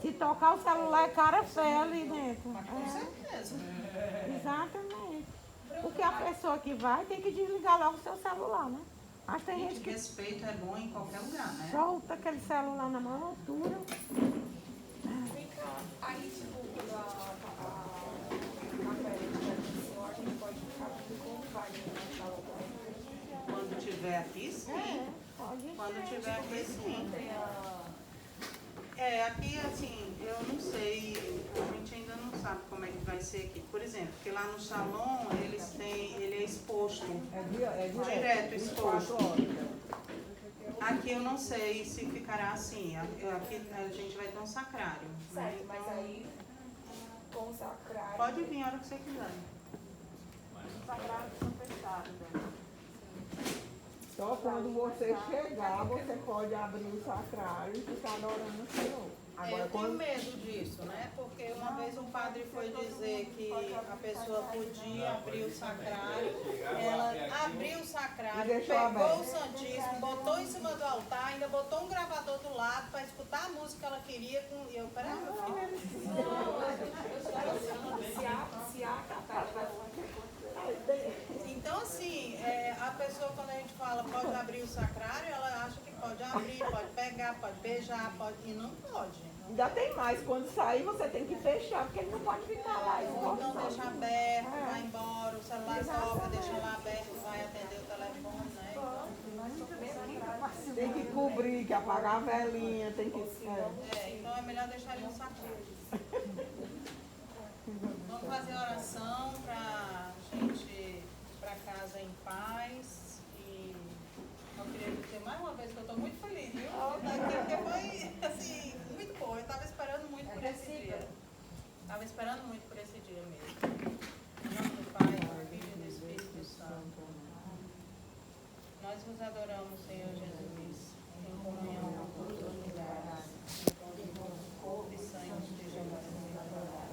Se tocar o celular, é cara feia ali dentro. Com certeza. Exatamente. Porque a pessoa que vai tem que desligar logo o seu celular, né? Mas tem gente Gente, que respeito é bom em qualquer lugar, né? solta aquele celular na maior altura. Vem cá, aí tipo, a capela estiver no Senhor, a gente pode ficar como vai, né? aqui sim. Pode Quando ser. tiver aqui sim. Tem a... Aqui assim, eu não sei, a gente ainda não sabe como é que vai ser aqui. Por exemplo, porque lá no salão ele é exposto. Direto exposto. Aqui eu não sei se ficará assim. Aqui a gente vai ter um sacrário. Né? Certo, mas aí com o sacrário. Pode vir a hora que você quiser. Os sagrados são fechados, né? Só quando você chegar, você pode abrir o sacrário e ficar adorando o Senhor. Agora, Eu tenho medo disso, né? Porque uma vez um padre foi dizer que a pessoa podia abrir o sacrário, ela abriu o sacrário, pegou o Santíssimo, botou em cima do altar, ainda botou um gravador do lado para escutar a música que ela queria. E eu, peraí, meu filho. Se há capaz, vai Então, assim, a pessoa, quando a gente fala pode abrir o sacrário, ela acha que pode abrir, pode pegar, pode beijar, pode, e não pode. ainda tem mais. Quando sair, você tem que fechar, porque ele não pode ficar lá. Ou então deixa aberto, vai embora, o celular toca, deixa lá aberto, vai atender o telefone, né? Tem que cobrir, que apagar a velinha, tem que... Então é melhor deixar ele no sacrário. Vamos fazer oração pra gente ir pra casa em paz. E eu queria dizer mais uma vez que eu estou muito feliz, viu? Porque foi, assim, muito bom. Eu estava esperando muito por esse dia. Estava esperando muito por esse dia mesmo. Em nome do Pai, do Filho e do Espírito Santo. Nós vos adoramos, Senhor Jesus, em comunhão com todos os lugares, que o corpo e sangue estejam agora no meu coração.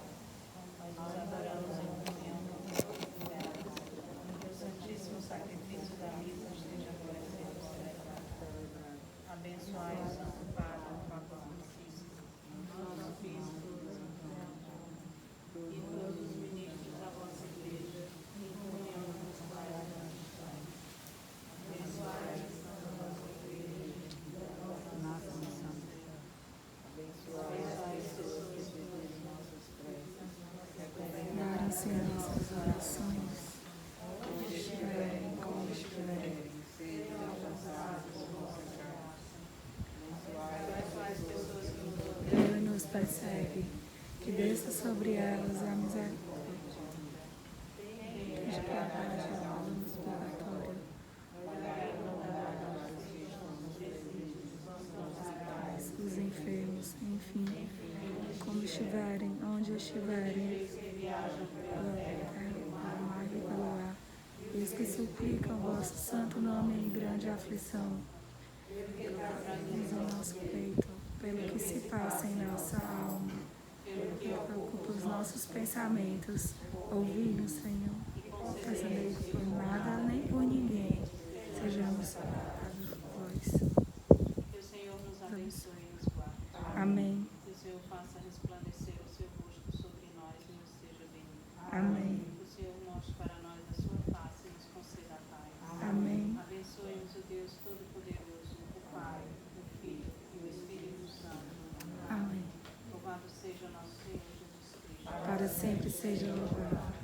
Nós vos adoramos em comunhão com todos os lugares, que o Santíssimo Sacrifício da missa esteja agora sendo celebrado. Abençoai o Santo Padre, o Papa Francisco, nossos bispos e todos os ministros da vossa Igreja, em comunhão com os pais da nossa abençoai a Santa vossa Igreja, nossa missão. Abençoai as pessoas pelas nossas preces. Recomendar-se em nossas orações, onde estiverem, como estiverem, Sejam alcançados por vossa graça. Abençoai as pessoas que nos odeiam. Deus nos persegue, que desça sobre elas a misericórdia, que prepare a alma no purgatório, os enfermos, enfim, como estiverem, onde estiverem, pela terra, pelo mar e pelo ar, os que suplicam o vosso santo nome em grande aflição, em nosso peito, pelo que se passa em nossa alma, preocupa os nossos pensamentos, ouvi-nos, Senhor, fazendo por nada nem por ninguém, sejamos curados por vós. Que o Senhor nos abençoe e nos guarde. Amém. Que o Senhor faça resplandecer o seu rosto sobre nós e nos seja bendito. Amém. Que o Senhor mostre para nós a sua face e nos conceda a paz. Amém. Abençoe-nos o Deus Todo-Poderoso, o Pai, o Filho e o Espírito Santo. Amém. Louvado seja nosso Senhor Jesus Cristo. Para sempre seja louvado.